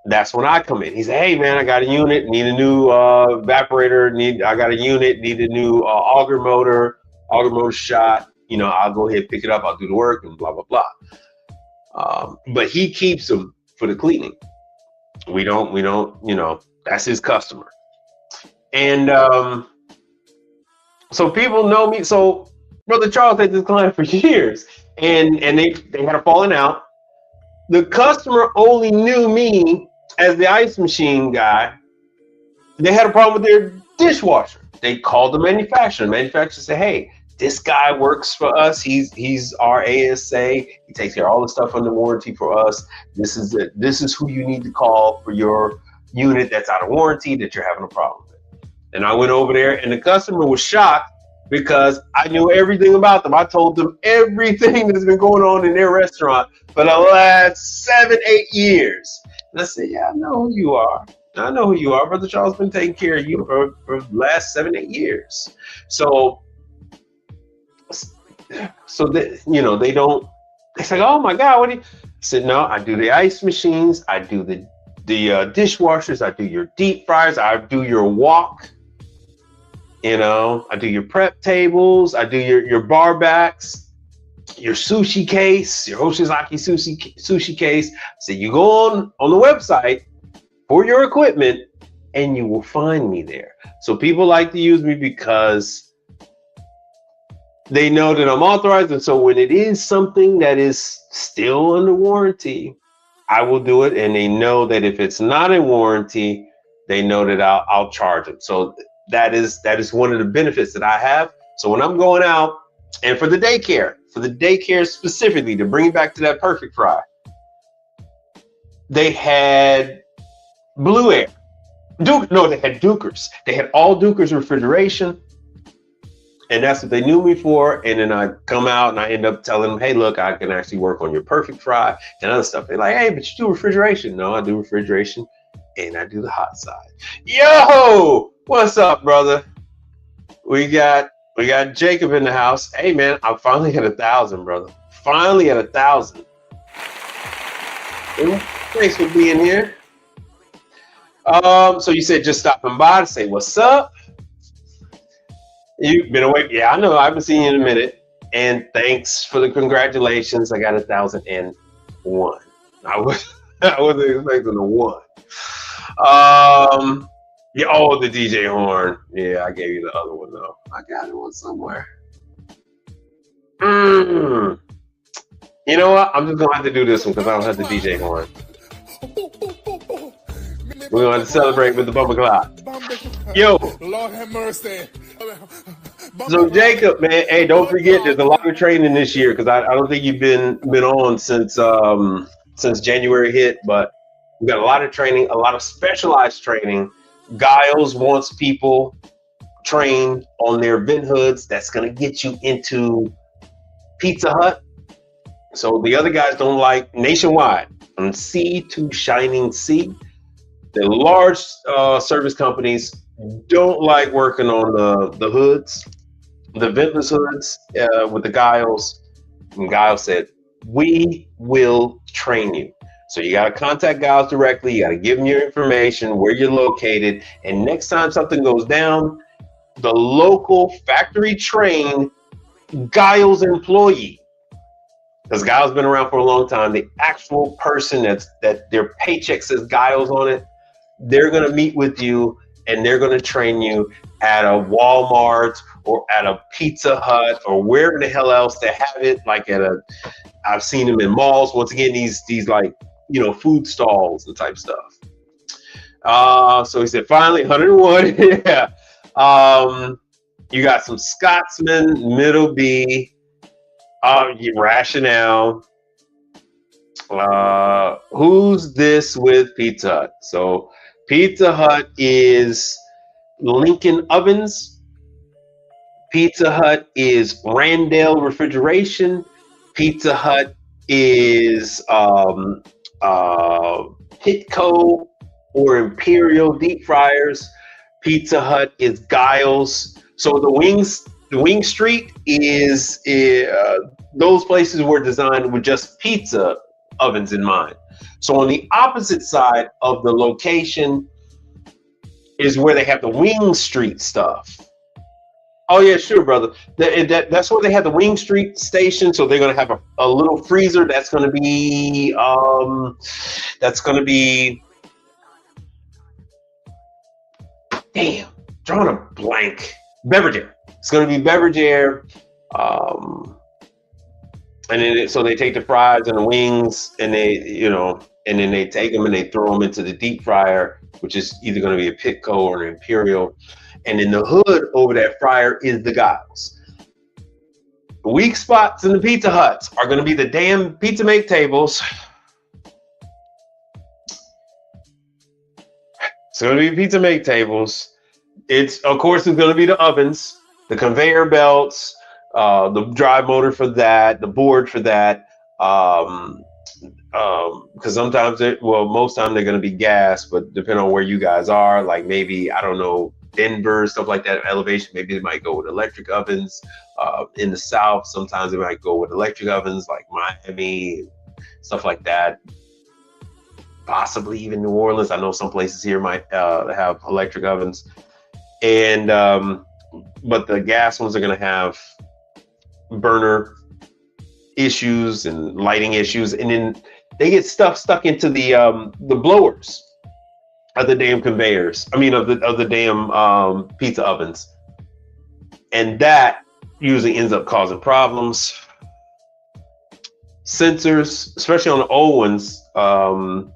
that's when I come in. He said, hey man, I got a unit, need a new evaporator, I got a unit, need a new auger motor shot. I'll go ahead and pick it up, I'll do the work and blah, blah, blah. But he keeps them for the cleaning. We don't, that's his customer. And so people know me. So Brother Charles had this client for years and they had a falling out. The customer only knew me as the ice machine guy. They had a problem with their dishwasher. They called the manufacturer. The manufacturer said, hey, this guy works for us. He's our ASA. He takes care of all the stuff under warranty for us. This is who you need to call for your unit that's out of warranty that you're having a problem with. And I went over there and the customer was shocked because I knew everything about them. I told them everything that's been going on in their restaurant for the last 7-8 years. And I said, yeah, I know who you are. I know who you are. Brother Charles been taking care of you for the last 7-8 years. So they don't, it's like, oh my God, what do you, I said, no, I do the ice machines. I do the dishwashers. I do your deep fryers. I do your wok. I do your prep tables. I do your bar backs, your sushi case, your Hoshizaki sushi case. So you go on the website for your equipment and you will find me there. So people like to use me because they know that I'm authorized. And so when it is something that is still under warranty, I will do it. And they know that if it's not in warranty, they know that I'll charge them. So that is one of the benefits that I have. So when I'm going out, and for the daycare specifically, to bring it back to that perfect fry, they had Blue Air. They had Dukers. They had all Dukers refrigeration. And that's what they knew me for. And then I come out and I end up telling them, hey, look, I can actually work on your perfect fry and other stuff. They're like, hey, but you do refrigeration. No, I do refrigeration and I do the hot side. Yo, what's up, brother? We got Jacob in the house. Hey, man, I finally hit 1,000, brother. Finally at 1,000. Thanks for being here. So you said just stopping by to say what's up. You've been away. Yeah, I know. I haven't seen you in a minute. And thanks for the congratulations. I got 1,001. I wasn't expecting a 1. Yeah. Oh, the DJ horn. Yeah, I gave you the other one though. I got it one somewhere. You know what? I'm just gonna have to do this one because I don't have the DJ horn. We're going to celebrate with the bumper clock. Yo. Lord have mercy. So Jacob, man, hey, don't forget there's a lot of training this year because I don't think you've been on since January hit, but we got a lot of training, a lot of specialized training. Giles wants people trained on their vent hoods. That's gonna get you into Pizza Hut. So the other guys don't like Nationwide from sea to shining sea. The large service companies don't like working on the hoods, the ventless hoods with the Giles. And Giles said, "We will train you." So you got to contact Giles directly. You got to give them your information, where you're located, and next time something goes down, the local factory trained Giles employee, because Giles been around for a long time, the actual person that their paycheck says Giles on it, they're going to meet with you and they're going to train you at a Walmart or at a Pizza Hut or wherever the hell else they have it. Like I've seen them in malls. Once again, these like, food stalls and type stuff. So he said, finally, 101. Yeah. You got some Scotsman, Middle B, Rationale. Who's this with Pizza Hut? So Pizza Hut is Lincoln Ovens. Pizza Hut is Randale Refrigeration. Pizza Hut is Pitco or Imperial Deep Fryers. Pizza Hut is Giles. So the Wing Street is those places were designed with just pizza ovens in mind. So on the opposite side of the location is where they have the Wing Street stuff. Oh yeah, sure, brother. That's where they have the Wing Street station. So they're gonna have a little freezer that's gonna be damn, drawing a blank. Beverage air. It's gonna be beverage air. And then so they take the fries and the wings and and then they take them and they throw them into the deep fryer, which is either going to be a Pitco or an Imperial. And in the hood over that fryer is the Giles. The weak spots in the Pizza Huts are going to be the damn pizza make tables. It's going to be pizza make tables. Of course, it's going to be the ovens, the conveyor belts, the drive motor for that, the board for that. Because sometimes most time they're going to be gas, but depending on where you guys are, like maybe, I don't know, Denver, stuff like that, elevation, maybe they might go with electric ovens. In the South, sometimes they might go with electric ovens, like Miami, stuff like that. Possibly even New Orleans. I know some places here might have electric ovens. And but the gas ones are going to have burner issues and lighting issues, and then they get stuff stuck into the blowers of the damn conveyors. I mean, of the damn pizza ovens, and that usually ends up causing problems. Sensors, especially on the old ones, the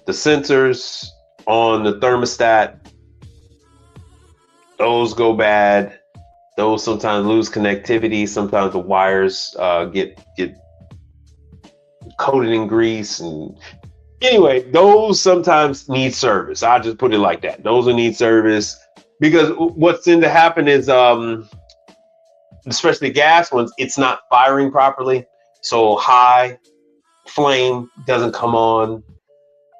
sensors on the thermostat, those go bad. Those sometimes lose connectivity. Sometimes the wires get coated in grease. And anyway, those sometimes need service. I'll just put it like that. Those will need service, because what's going to happen is, especially the gas ones, it's not firing properly. So high flame doesn't come on,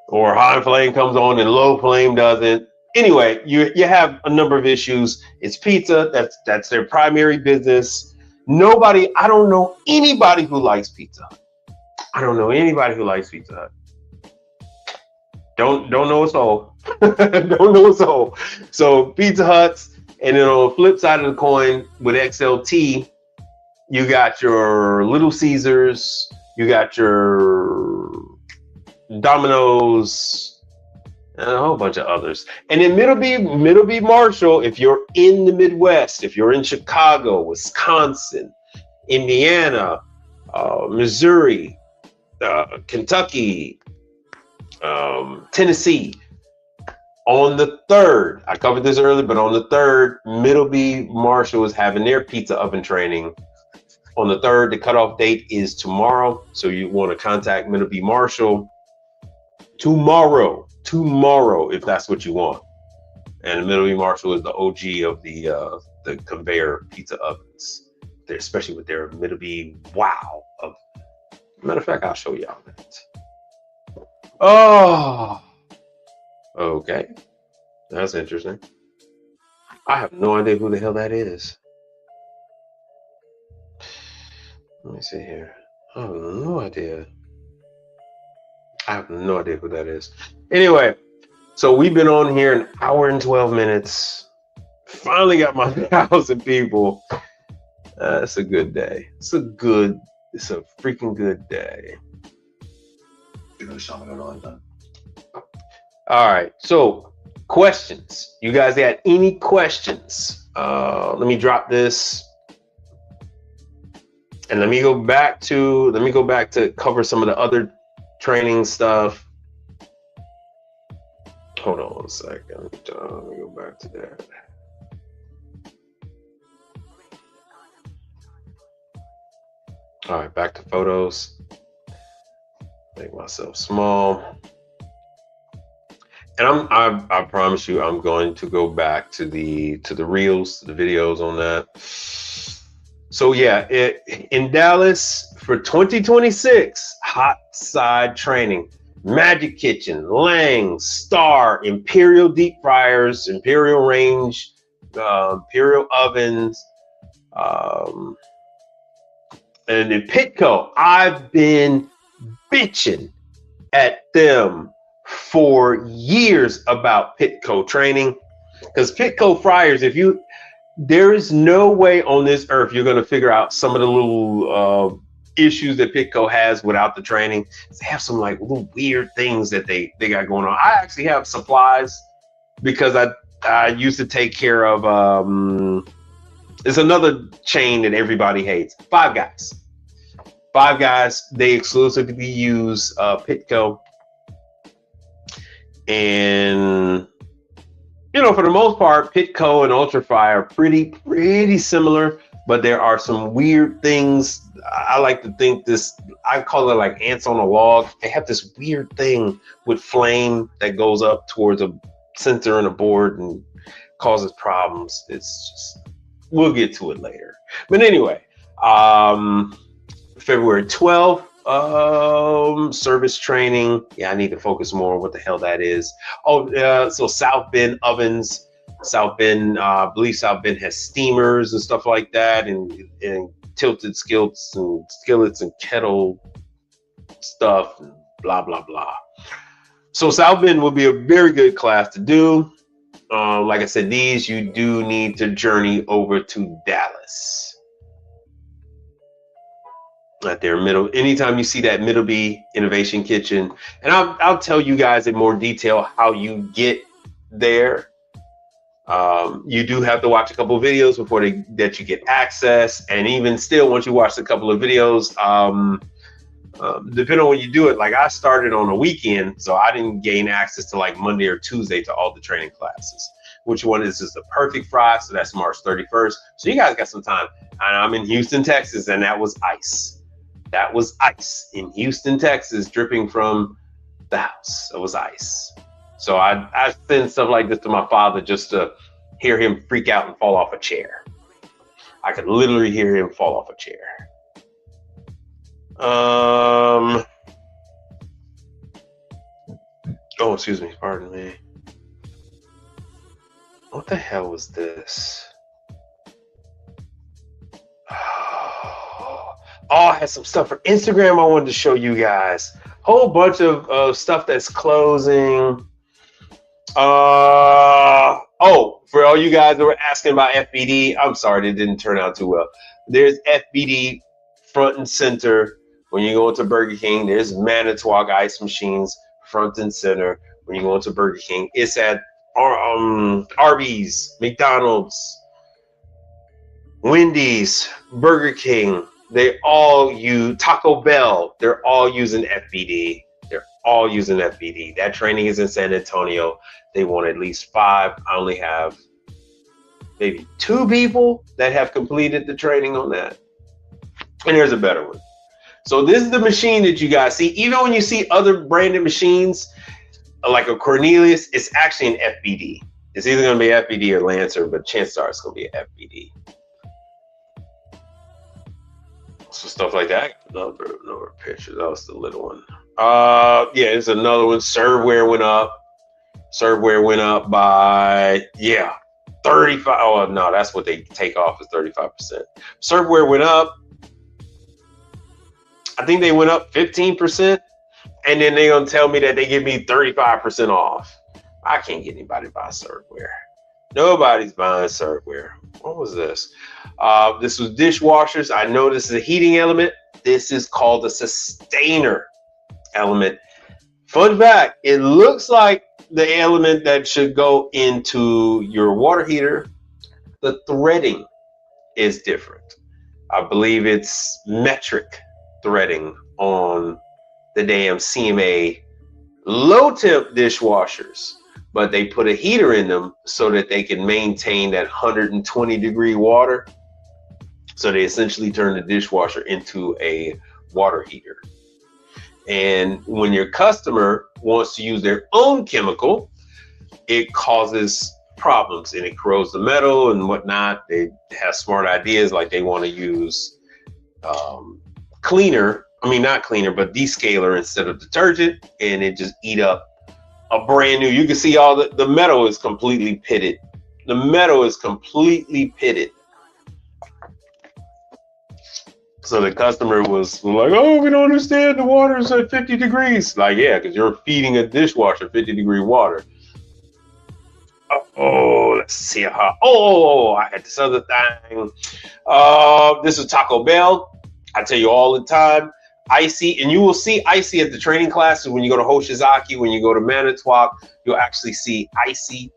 or high flame comes on and low flame doesn't. Anyway, you have a number of issues. It's pizza. That's their primary business. I don't know anybody who likes Pizza Hut. I don't know anybody who likes Pizza Hut. Don't know a soul. Don't know a soul. So Pizza Huts, and then on the flip side of the coin with XLT, you got your Little Caesars, you got your Domino's, and a whole bunch of others. And then Middle B Marshall, if you're in the Midwest, if you're in Chicago, Wisconsin, Indiana, Missouri, Kentucky, Tennessee, On the 3rd, I covered this earlier, but on the 3rd, Middleby Marshall is having their pizza oven training. On the 3rd, the cutoff date is tomorrow. So you want to contact Middleby Marshall tomorrow, if that's what you want. And Middleby Marshall is the OG of the conveyor pizza ovens. They're, especially with their Middleby wow. Matter of fact, I'll show y'all that. Oh, okay. That's interesting. I have no idea who the hell that is. Let me see here. I have no idea. I have no idea who that is. Anyway, so we've been on here an hour and 12 minutes. Finally got my 1,000 people. It's a good day. It's a freaking good day. All right, so questions. You guys got any questions? Let me drop this. And let me go back to cover some of the other training stuff. Hold on one second. Let me go back to that. All right, back to photos. Make myself small. And I promise you, I'm going to go back to the reels, the videos on that. So yeah, in Dallas for 2026, hot side training, Magic Kitchen, Lang, Star, Imperial deep fryers, Imperial range, Imperial ovens, and in Pitco. I've been bitching at them for years about Pitco training, because Pitco fryers, there is no way on this earth you're going to figure out some of the little issues that Pitco has without the training. They have some like little weird things that they got going on. I actually have supplies because I used to take care of it's another chain that everybody hates, Five Guys. Five Guys, they exclusively use Pitco. And for the most part, Pitco and UltraFry are pretty similar, but there are some weird things. I like to think I call it like ants on a log. They have this weird thing with flame that goes up towards a sensor in a board and causes problems. It's just, we'll get to it later. But anyway, February 12th, service training. Yeah, I need to focus more on what the hell that is. So South Bend ovens. South Bend, I believe South Bend has steamers and stuff like that, and tilted skillets and kettle stuff and blah blah blah. So South Bend will be a very good class to do. Like I said, you do need to journey over to Dallas. Right there, anytime you see that Middleby Innovation Kitchen, and I'll tell you guys in more detail how you get there. You do have to watch a couple of videos before that you get access, and even still, once you watch a couple of videos, depending on when you do it, like I started on a weekend, so I didn't gain access to like Monday or Tuesday to all the training classes. Which one is the perfect fry? So that's March 31st. So you guys got some time. And I'm in Houston, Texas, and that was ice. That was ice in Houston, Texas, dripping from the house. It was ice. So I send stuff like this to my father just to hear him freak out and fall off a chair. I could literally hear him fall off a chair. Oh, excuse me. Pardon me. What the hell was this? Oh, I had some stuff for Instagram I wanted to show you guys. Whole bunch of stuff that's closing. Oh, for all you guys that were asking about FBD, I'm sorry, it didn't turn out too well. There's FBD front and center. When you go into Burger King, there's Manitowoc ice machines front and center. When you go into Burger King, it's at Arby's, McDonald's, Wendy's, Burger King. They all use Taco Bell. They're all using FBD. They're all using FBD. That training is in San Antonio. They want at least 5. I only have maybe 2 people that have completed the training on that. And there's a better one. So this is the machine that you guys see. Even when you see other branded machines, like a Cornelius, it's actually an FBD. It's either going to be FBD or Lancer, but chances are it's going to be an FBD. So stuff like that. Another picture. That was the little one. Yeah, there's another one. Serveware went up. Serveware went up by 35. Oh no, that's what they take off is 35%. Serveware went up. I think they went up 15%, and then they're gonna tell me that they give me 35% off. I can't get anybody to buy serveware. Nobody's buying serveware. What was this? This was dishwashers. I know this is a heating element. This is called a sustainer element. Fun fact, it looks like the element that should go into your water heater. The threading is different. I believe it's metric threading on the damn CMA low temp dishwashers, but they put a heater in them so that they can maintain that 120 degree water. So they essentially turn the dishwasher into a water heater. And when your customer wants to use their own chemical, it causes problems and it corrodes the metal and whatnot. They have smart ideas, like they want to use not cleaner, but descaler instead of detergent, and it just eat up a brand new. You can see all the metal is completely pitted. The metal is completely pitted. So the customer was like, oh, we don't understand. The water's at 50 degrees. Like, yeah, because you're feeding a dishwasher 50 degree water. Oh, let's see how. Oh, I had this other thing. This is Taco Bell. I tell you all the time. Icy, and you will see Icy at the training classes. When you go to Hoshizaki, when you go to Manitowoc, you'll actually see Icy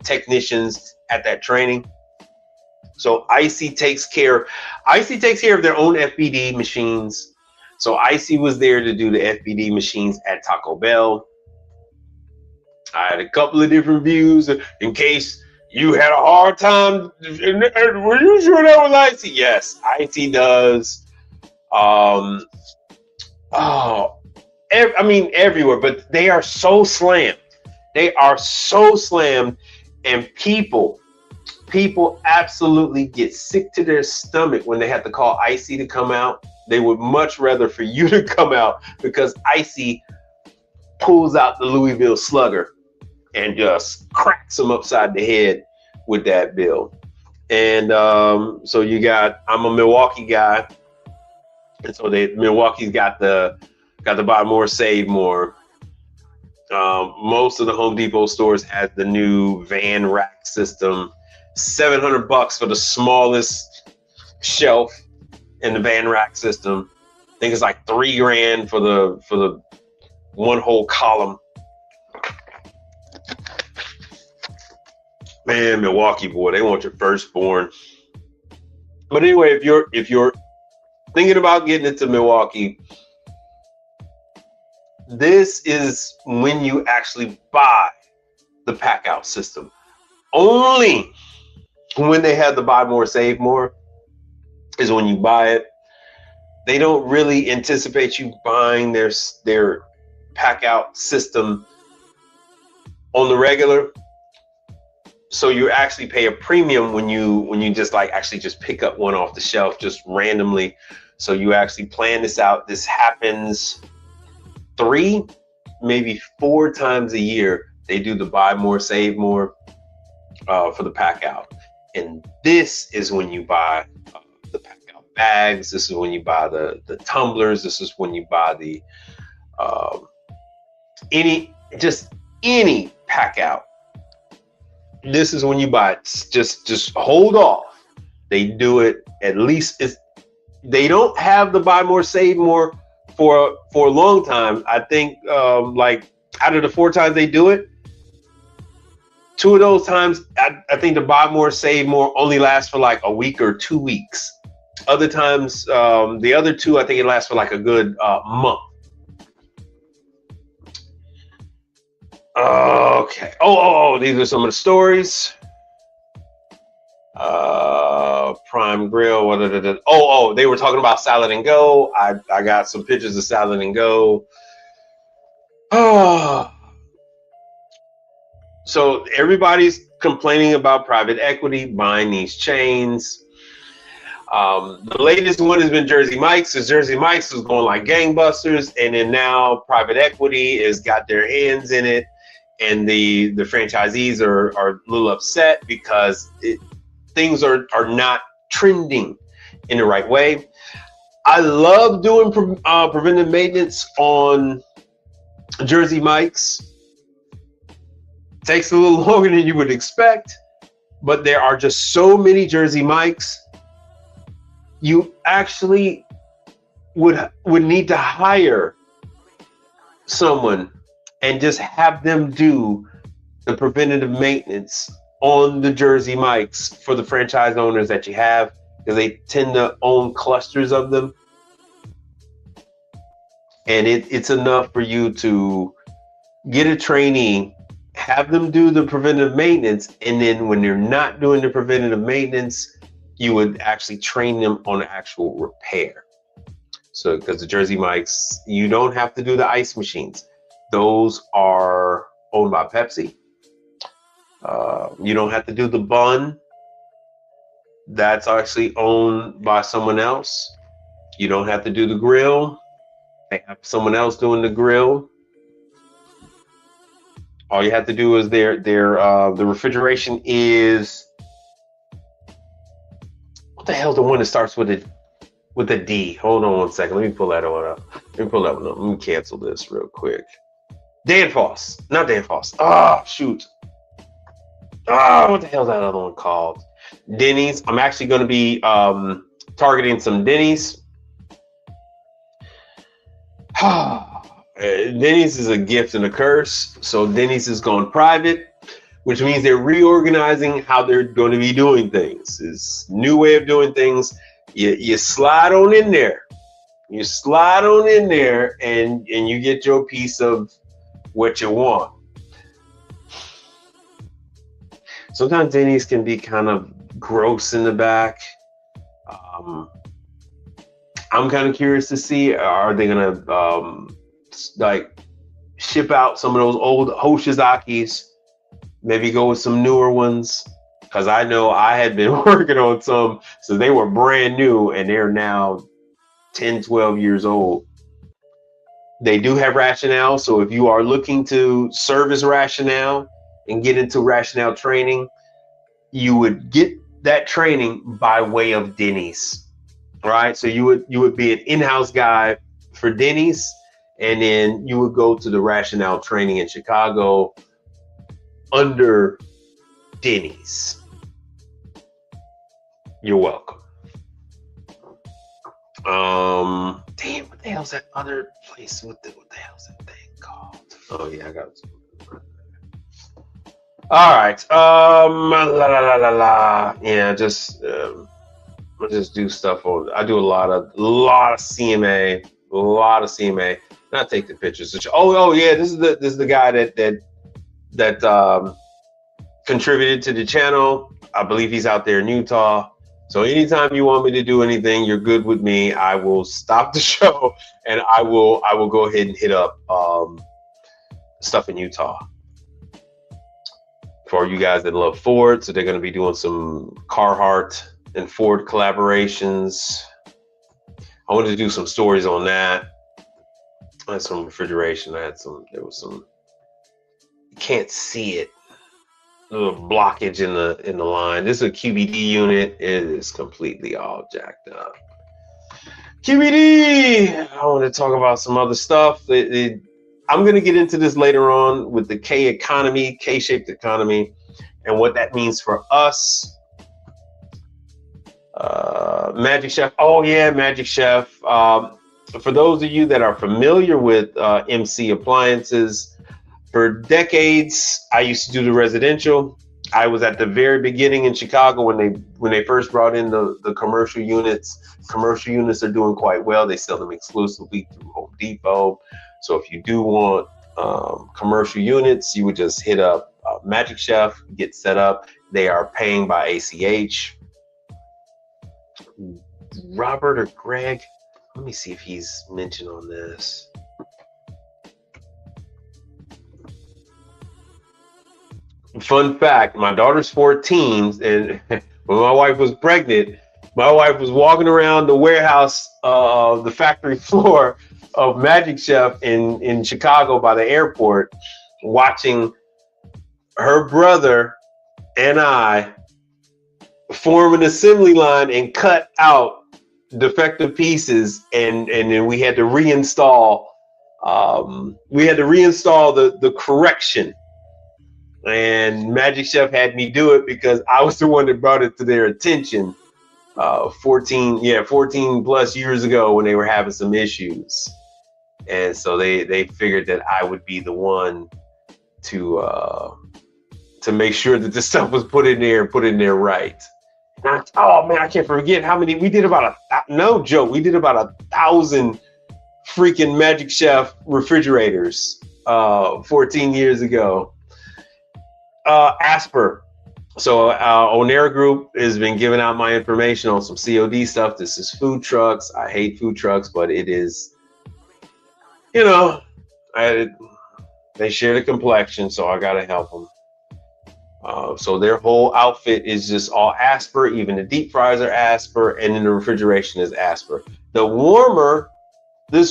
technicians at that training. So Icy takes care of their own FBD machines. So Icy was there to do the FBD machines at Taco Bell. I had a couple of different views in case you had a hard time. Were you sure that was Icy? Yes, Icy does. Everywhere, but they are so slammed. They are so slammed, and people absolutely get sick to their stomach when they have to call Icy to come out. They would much rather for you to come out, because Icy pulls out the Louisville Slugger and just cracks them upside the head with that bill. And so I'm a Milwaukee guy, and so Milwaukee's got the buy more, save more. Most of the Home Depot stores have the new van rack system. $700 for the smallest shelf in the van rack system. I think it's like $3,000 for the one whole column. Man, Milwaukee boy, they want your firstborn. But anyway, if you're thinking about getting into Milwaukee, this is when you actually buy the pack out system. Only when they have the buy more, save more is when you buy it. They don't really anticipate you buying their pack out system on the regular. So you actually pay a premium when you just just pick up one off the shelf just randomly. So you actually plan this out. This happens 3, maybe 4 times a year. They do the buy more, save more for the pack out. And this is when you buy the pack out bags. This is when you buy the tumblers. This is when you buy the any pack out. This is when you buy it. Just hold off. They do it at least. They don't have the buy more, save more for a long time. I think like out of the 4 times they do it, 2 of those times, I think the buy more, save more only lasts for like a week or 2 weeks. Other times, the other 2, I think it lasts for like a good month. Okay. Oh, these are some of the stories. Prime Grill. They were talking about Salad and Go. I got some pictures of Salad and Go. Oh. So everybody's complaining about private equity buying these chains. The latest one has been Jersey Mike's. So Jersey Mike's is going like gangbusters, and then now private equity has got their hands in it, and the franchisees are a little upset because things are not trending in the right way. I love doing preventive maintenance on Jersey Mike's. Takes a little longer than you would expect, but there are just so many Jersey Mike's. You actually would need to hire someone and just have them do the preventative maintenance on the Jersey Mike's for the franchise owners that you have, because they tend to own clusters of them. And it's enough for you to get a trainee, have them do the preventative maintenance, and then when they're not doing the preventative maintenance, you would actually train them on actual repair. So, because the Jersey Mike's, you don't have to do the ice machines. Those are owned by Pepsi. You don't have to do the bun. That's actually owned by someone else. You don't have to do the grill. They have someone else doing the grill. All you have to do is the refrigeration is, what the hell, the one that starts with a D? Hold on one second. Let me pull that one up. Let me cancel this real quick. Danfoss, not Danfoss. Oh, shoot. Oh, what the hell is that other one called? Denny's. I'm actually going to be targeting some Denny's. Denny's is a gift and a curse. So Denny's is going private, which means they're reorganizing how they're going to be doing things. It's a new way of doing things. You slide on in there. You slide on in there and you get your piece of what you want. Sometimes Denny's can be kind of gross in the back. I'm kind of curious to see, are they going to like ship out some of those old Hoshizakis, maybe go with some newer ones? Because I know I had been working on some, so they were brand new and they're now 10, 12 years old. They do have rationale, so if you are looking to service rationale and get into rationale training, you would get that training by way of Denny's, right? So you would be an in-house guy for Denny's, and then you would go to the rationale training in Chicago under Denny's. You're welcome. Damn, what the hell's that other place? What the hell's that thing called? Oh yeah, I got it. All right. Yeah, just I just do stuff on. I do a lot of CMA, And I take the pictures. Oh yeah, this is the guy that contributed to the channel. I believe he's out there in Utah. So anytime you want me to do anything, you're good with me. I will stop the show and I will go ahead and hit up stuff in Utah. For you guys that love Ford, so they're going to be doing some Carhartt and Ford collaborations. I wanted to do some stories on that. I had some refrigeration. There was some, you can't see it. A little blockage in the line. This is a QBD unit. It is completely all jacked up. QBD! I want to talk about some other stuff. I'm going to get into this later on with the K-shaped economy, and what that means for us. Magic Chef. Oh yeah, Magic Chef. For those of you that are familiar with MC appliances, for decades, I used to do the residential. I was at the very beginning in Chicago when they first brought in the commercial units. Commercial units are doing quite well. They sell them exclusively through Home Depot. So if you do want commercial units, you would just hit up Magic Chef gets set up. They are paying by ACH. Robert or Greg, let me see if he's mentioned on this. Fun fact, my daughter's 14, and when my wife was pregnant, my wife was walking around the warehouse, the factory floor of Magic Chef in Chicago by the airport, watching her brother and I form an assembly line and cut out defective pieces, and then we had to reinstall. The correction. And Magic Chef had me do it because I was the one that brought it to their attention 14 plus years ago when they were having some issues. And so they figured that I would be the one to make sure that the stuff was put in there right. And oh man, I can't forget how many we did. No joke, we did about 1,000 freaking Magic Chef refrigerators 14 years ago. Asper. So Onera Group has been giving out my information on some COD stuff. This is food trucks. I hate food trucks, but it is, they share the complexion, so I gotta help them. So their whole outfit is just all Asper. Even the deep fries are Asper, and then the refrigeration is Asper. This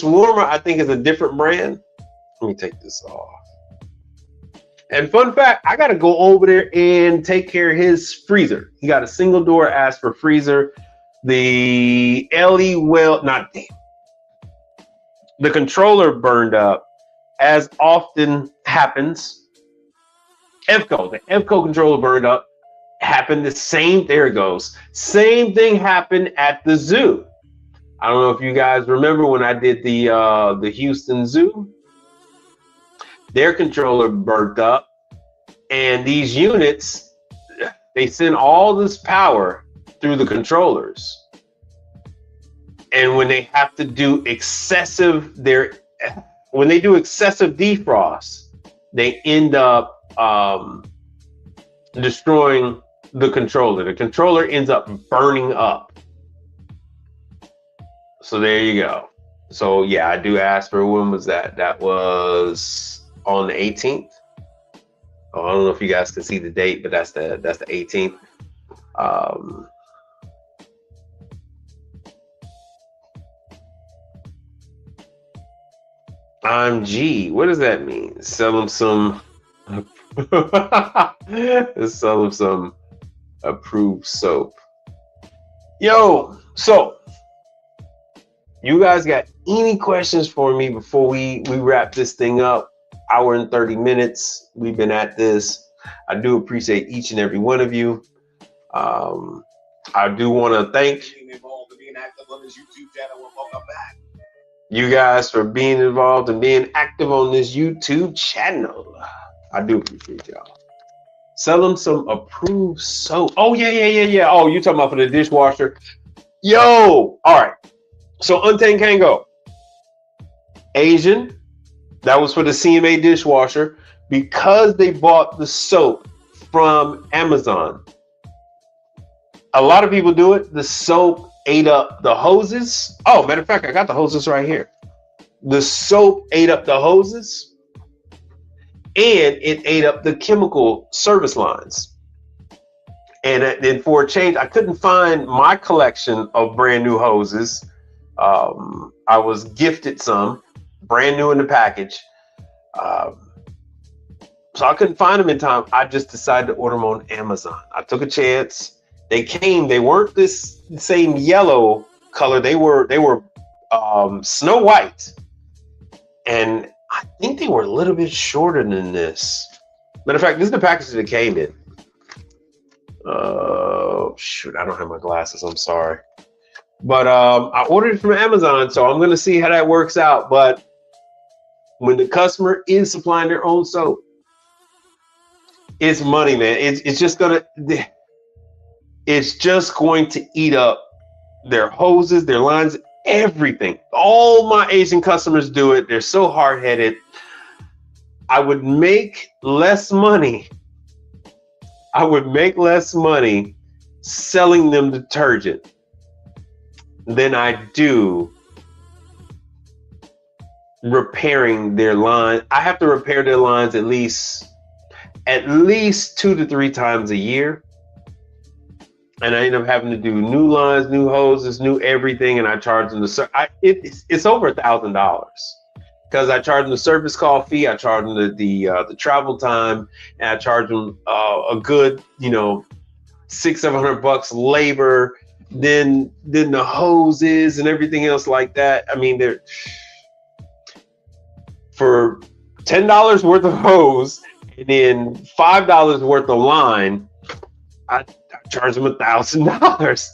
warmer I think is a different brand. Let me take this off. And fun fact, I got to go over there and take care of his freezer. He got a single door Asper freezer. The the controller burned up, as often happens. The EVCO controller burned up. Happened there it goes. Same thing happened at the zoo. I don't know if you guys remember when I did the Houston Zoo. Their controller burnt up, and these units, they send all this power through the controllers. And when they have to do excessive defrost, they end up destroying the controller. The controller ends up burning up. So there you go. So yeah, I do ask for, when was that? That was on the 18th. Oh, I don't know if you guys can see the date, but that's the 18th. I'm G. What does that mean? Sell them some. Sell them some approved soap. Yo, so you guys got any questions for me before we wrap this thing up? Hour and 30 minutes. We've been at this. I do appreciate each and every one of you. I do want to thank you guys for being involved and being active on this YouTube channel. I do appreciate y'all. Sell them some approved soap. Oh, yeah. Oh, you talking about for the dishwasher? Yo, all right. So Untamed Kango, Asian. That was for the CMA dishwasher, because they bought the soap from Amazon. A lot of people do it. The soap ate up the hoses. Oh, matter of fact, I got the hoses right here. The soap ate up the hoses, and it ate up the chemical service lines. And then for a change, I couldn't find my collection of brand new hoses. I was gifted some brand new in the package. So I couldn't find them in time. I just decided to order them on Amazon. I took a chance. They came. They weren't this same yellow color. They were snow white, and I think they were a little bit shorter than this. Matter of fact, this is the package that it came in. Shoot, I don't have my glasses. I'm sorry, but I ordered it from Amazon, so I'm gonna see how that works out. But when the customer is supplying their own soap, it's money, man. It's just going to eat up their hoses, their lines, everything. All my Asian customers do it. They're so hard-headed. I would make less money I would make less money selling them detergent than I do repairing their line. I have to repair their lines at least 2 to 3 times a year. And I end up having to do new lines, new hoses, new everything, and I charge them it's over $1,000 because I charge them the service call fee, I charge them the travel time, and I charge them a good $600-700 labor, then the hoses and everything else like that. I mean, they're for $10 worth of hose and then $5 worth of line. I charge them $1,000.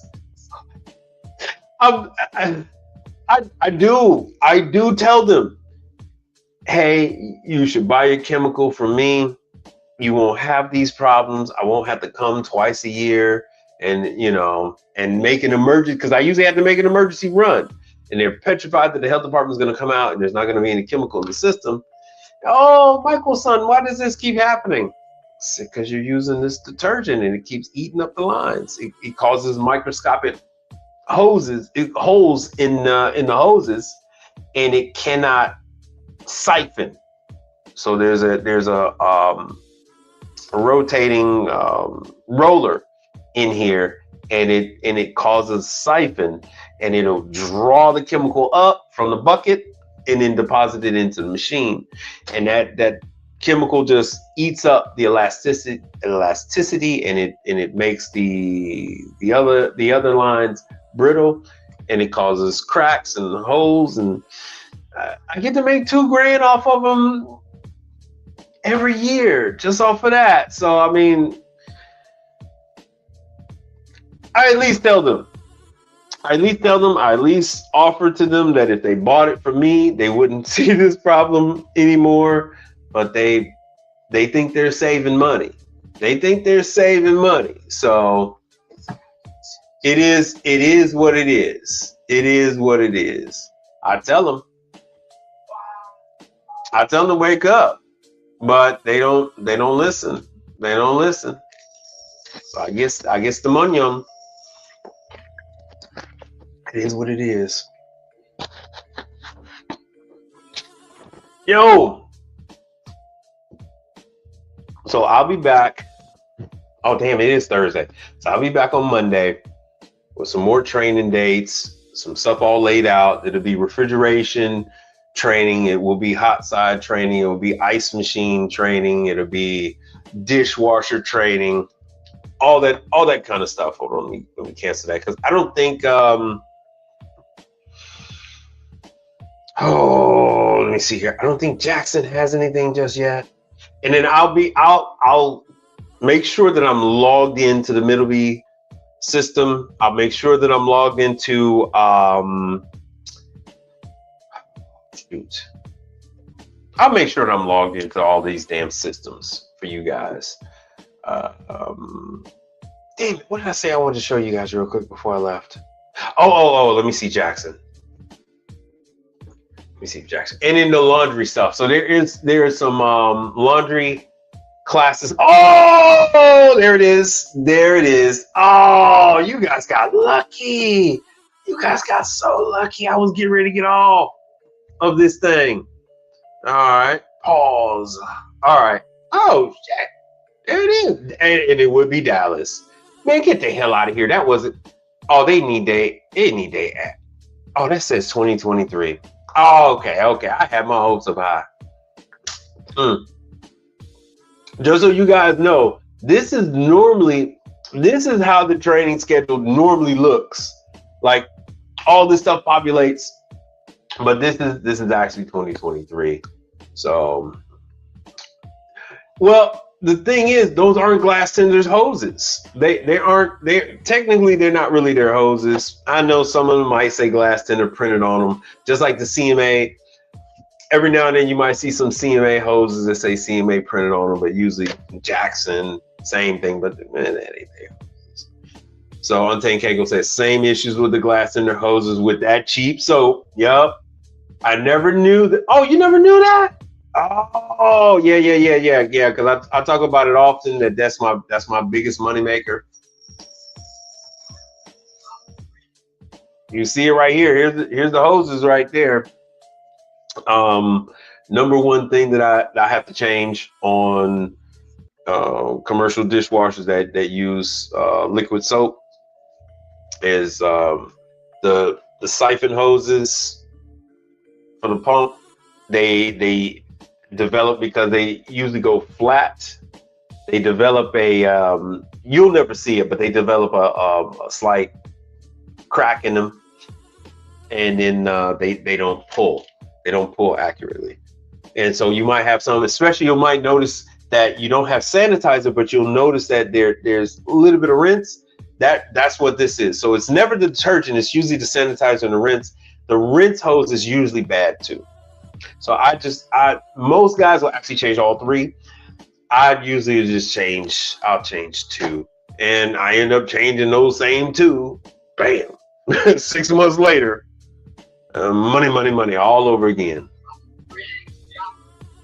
I do tell them, hey, you should buy your chemical from me. You won't have these problems. I won't have to come twice a year and make an emergency, because I usually have to make an emergency run, and they're petrified that the health department is going to come out and there's not going to be any chemical in the system. Oh, Michael, son, why does this keep happening? Because you're using this detergent and it keeps eating up the lines. It causes microscopic holes in the hoses, and it cannot siphon. So there's a rotating roller in here, and it causes siphon, and it'll draw the chemical up from the bucket and then deposit it into the machine, and that chemical just eats up the elasticity, and it makes the other lines brittle, and it causes cracks and holes. And I get to make $2,000 off of them every year just off of that. So I mean, I at least tell them. I at least offer to them that if they bought it from me, they wouldn't see this problem anymore. But they think they're saving money. So it is what it is. It is what it is. I tell them to wake up, but they don't listen. So I guess the money on them. It is what it is. Yo. So I'll be back. Oh, damn, it is Thursday. So I'll be back on Monday with some more training dates, some stuff all laid out. It'll be refrigeration training. It will be hot side training. It will be ice machine training. It'll be dishwasher training, all that kind of stuff. Hold on, let me cancel that, because I don't think, let me see here. I don't think Jackson has anything just yet. And then I'll make sure that I'm logged into the Middleby system. I'll make sure that I'm logged into I'll make sure that I'm logged into all these damn systems for you guys. Damn it, what did I say I wanted to show you guys real quick before I left? Oh, let me see Jackson. And in the laundry stuff. So there is some laundry classes. Oh, there it is. Oh, you guys got lucky. You guys got so lucky. I was getting ready to get off of this thing. All right. Pause. All right. Oh, shit. There it is. And it would be Dallas. Man, get the hell out of here. That wasn't. Oh, they need their app. Oh, that says 2023. Oh, okay. I had my hopes up high. Just so you guys know, this is how the training schedule normally looks. Like, all this stuff populates, but this is actually 2023. So, well, the thing is, those aren't glass tenders hoses. Technically they're not really their hoses. I know some of them might say glass tender printed on them, just like the CMA. Every now and then you might see some CMA hoses that say CMA printed on them, but usually Jackson, same thing, but man, that ain't their hoses. So Untamed Kegel says same issues with the glass tender hoses with that cheap soap. Yup. I never knew that. Oh, you never knew that? Oh, yeah. Because I talk about it often. That's my biggest money maker. You see it right here. Here's the hoses right there. Number one thing that I have to change on commercial dishwashers that use liquid soap is the siphon hoses for the pump. They develop because they usually go flat. They develop a you'll never see it, but they develop a slight crack in them, and then they don't pull. They don't pull accurately, and so you might have some. Especially, you might notice that you don't have sanitizer, but you'll notice that there's a little bit of rinse. That's what this is. So it's never the detergent. It's usually the sanitizer and the rinse. The rinse hose is usually bad too. So most guys will actually change all three. I'd usually I'll change two. And I end up changing those same two. Bam. 6 months later, money all over again.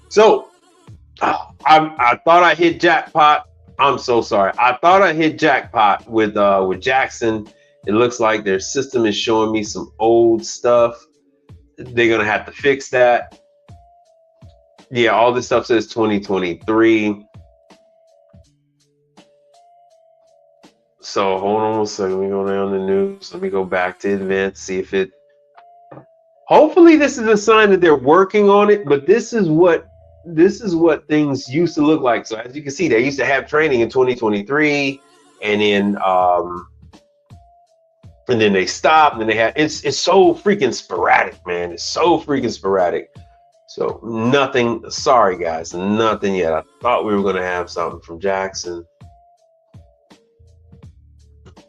So I thought I hit jackpot. I'm so sorry. I thought I hit jackpot with Jackson. It looks like their system is showing me some old stuff. They're gonna have to fix that. Yeah, all this stuff says 2023. So hold on a second. Let me go down the news. Let me go back to events, see if it. Hopefully, this is a sign that they're working on it. But this is what things used to look like. So as you can see, they used to have training in 2023, and then they stopped. And then they had it's so freaking sporadic, man. It's so freaking sporadic. So nothing. Sorry, guys, nothing yet. I thought we were gonna have something from Jackson.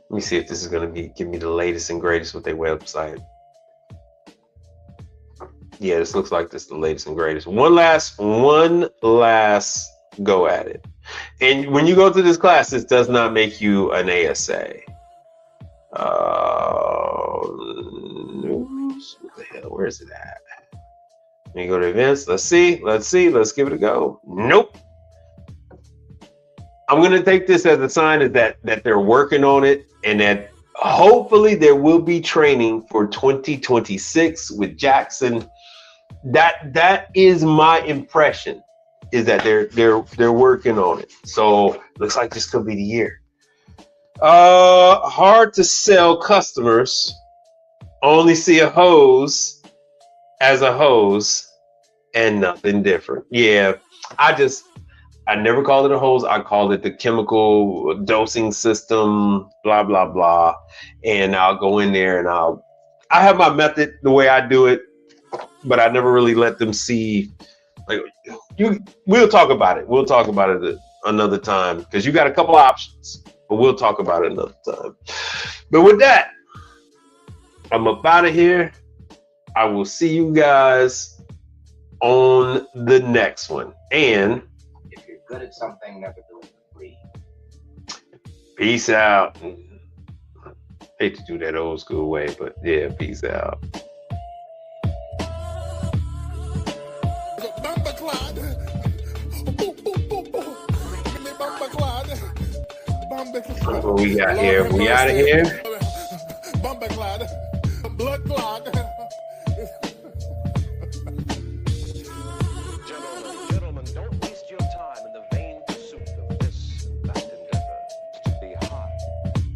Let me see if this is going to give me the latest and greatest with their website. Yeah, this looks like this is the latest and greatest. One last go at it. And when you go to this class, this does not make you an ASA. News? What the hell? Where is it at? Let me go to events. Let's see. Let's give it a go. Nope. I'm going to take this as a sign that they're working on it, and that hopefully there will be training for 2026 with Jackson. That is my impression, is that they're working on it. So looks like this could be the year. Hard to sell customers only see a hose as a hose and nothing different. Yeah, I never called it a hose. I called it the chemical dosing system, blah, blah, blah. And I'll go in there and I have my method, the way I do it, but I never really let them see. Like, we'll talk about it. We'll talk about it another time, because you got a couple options, but we'll talk about it another time. But with that, I'm up out of here. I will see you guys on the next one. And good at something, never do it for free. Peace out. Hate to do that old school way, but yeah, peace out. What we got here? We out of here. Blood clot. Gentlemen, don't waste your time in the vain pursuit of this vast endeavor. To be high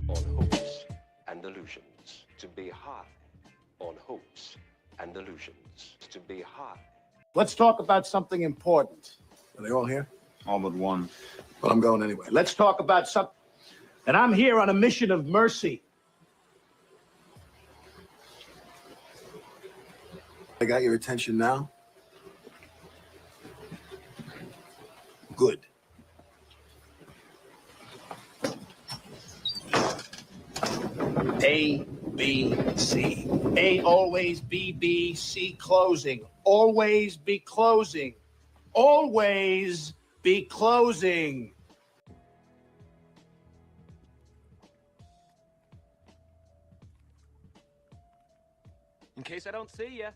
on hopes and illusions. To be high on hopes and illusions. To be high. Let's talk about something important. Are they all here? All but one. Well, I'm going anyway. Let's talk about something. And I'm here on a mission of mercy. I got your attention now? Good. A, B, C. A always B, B, C closing. Always be closing. Always be closing. In case I don't see ya.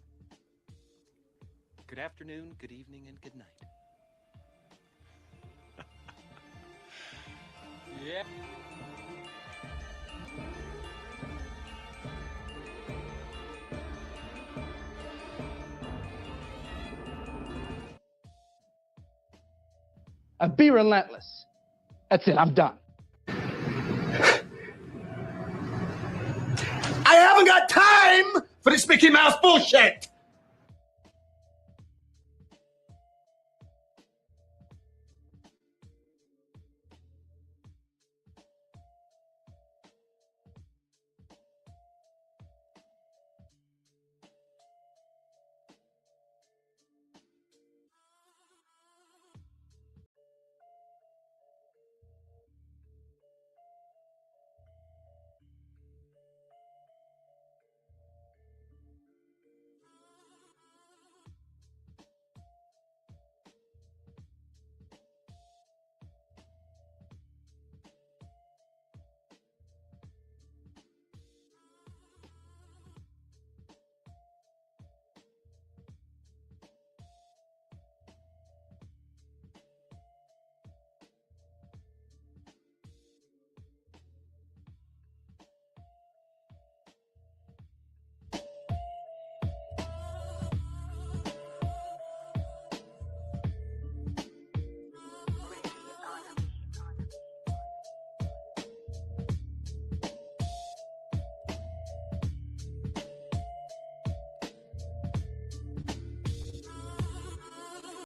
Good afternoon, good evening, and good night. Yeah. Be relentless. That's it. I'm done. I haven't got time for this Mickey Mouse bullshit.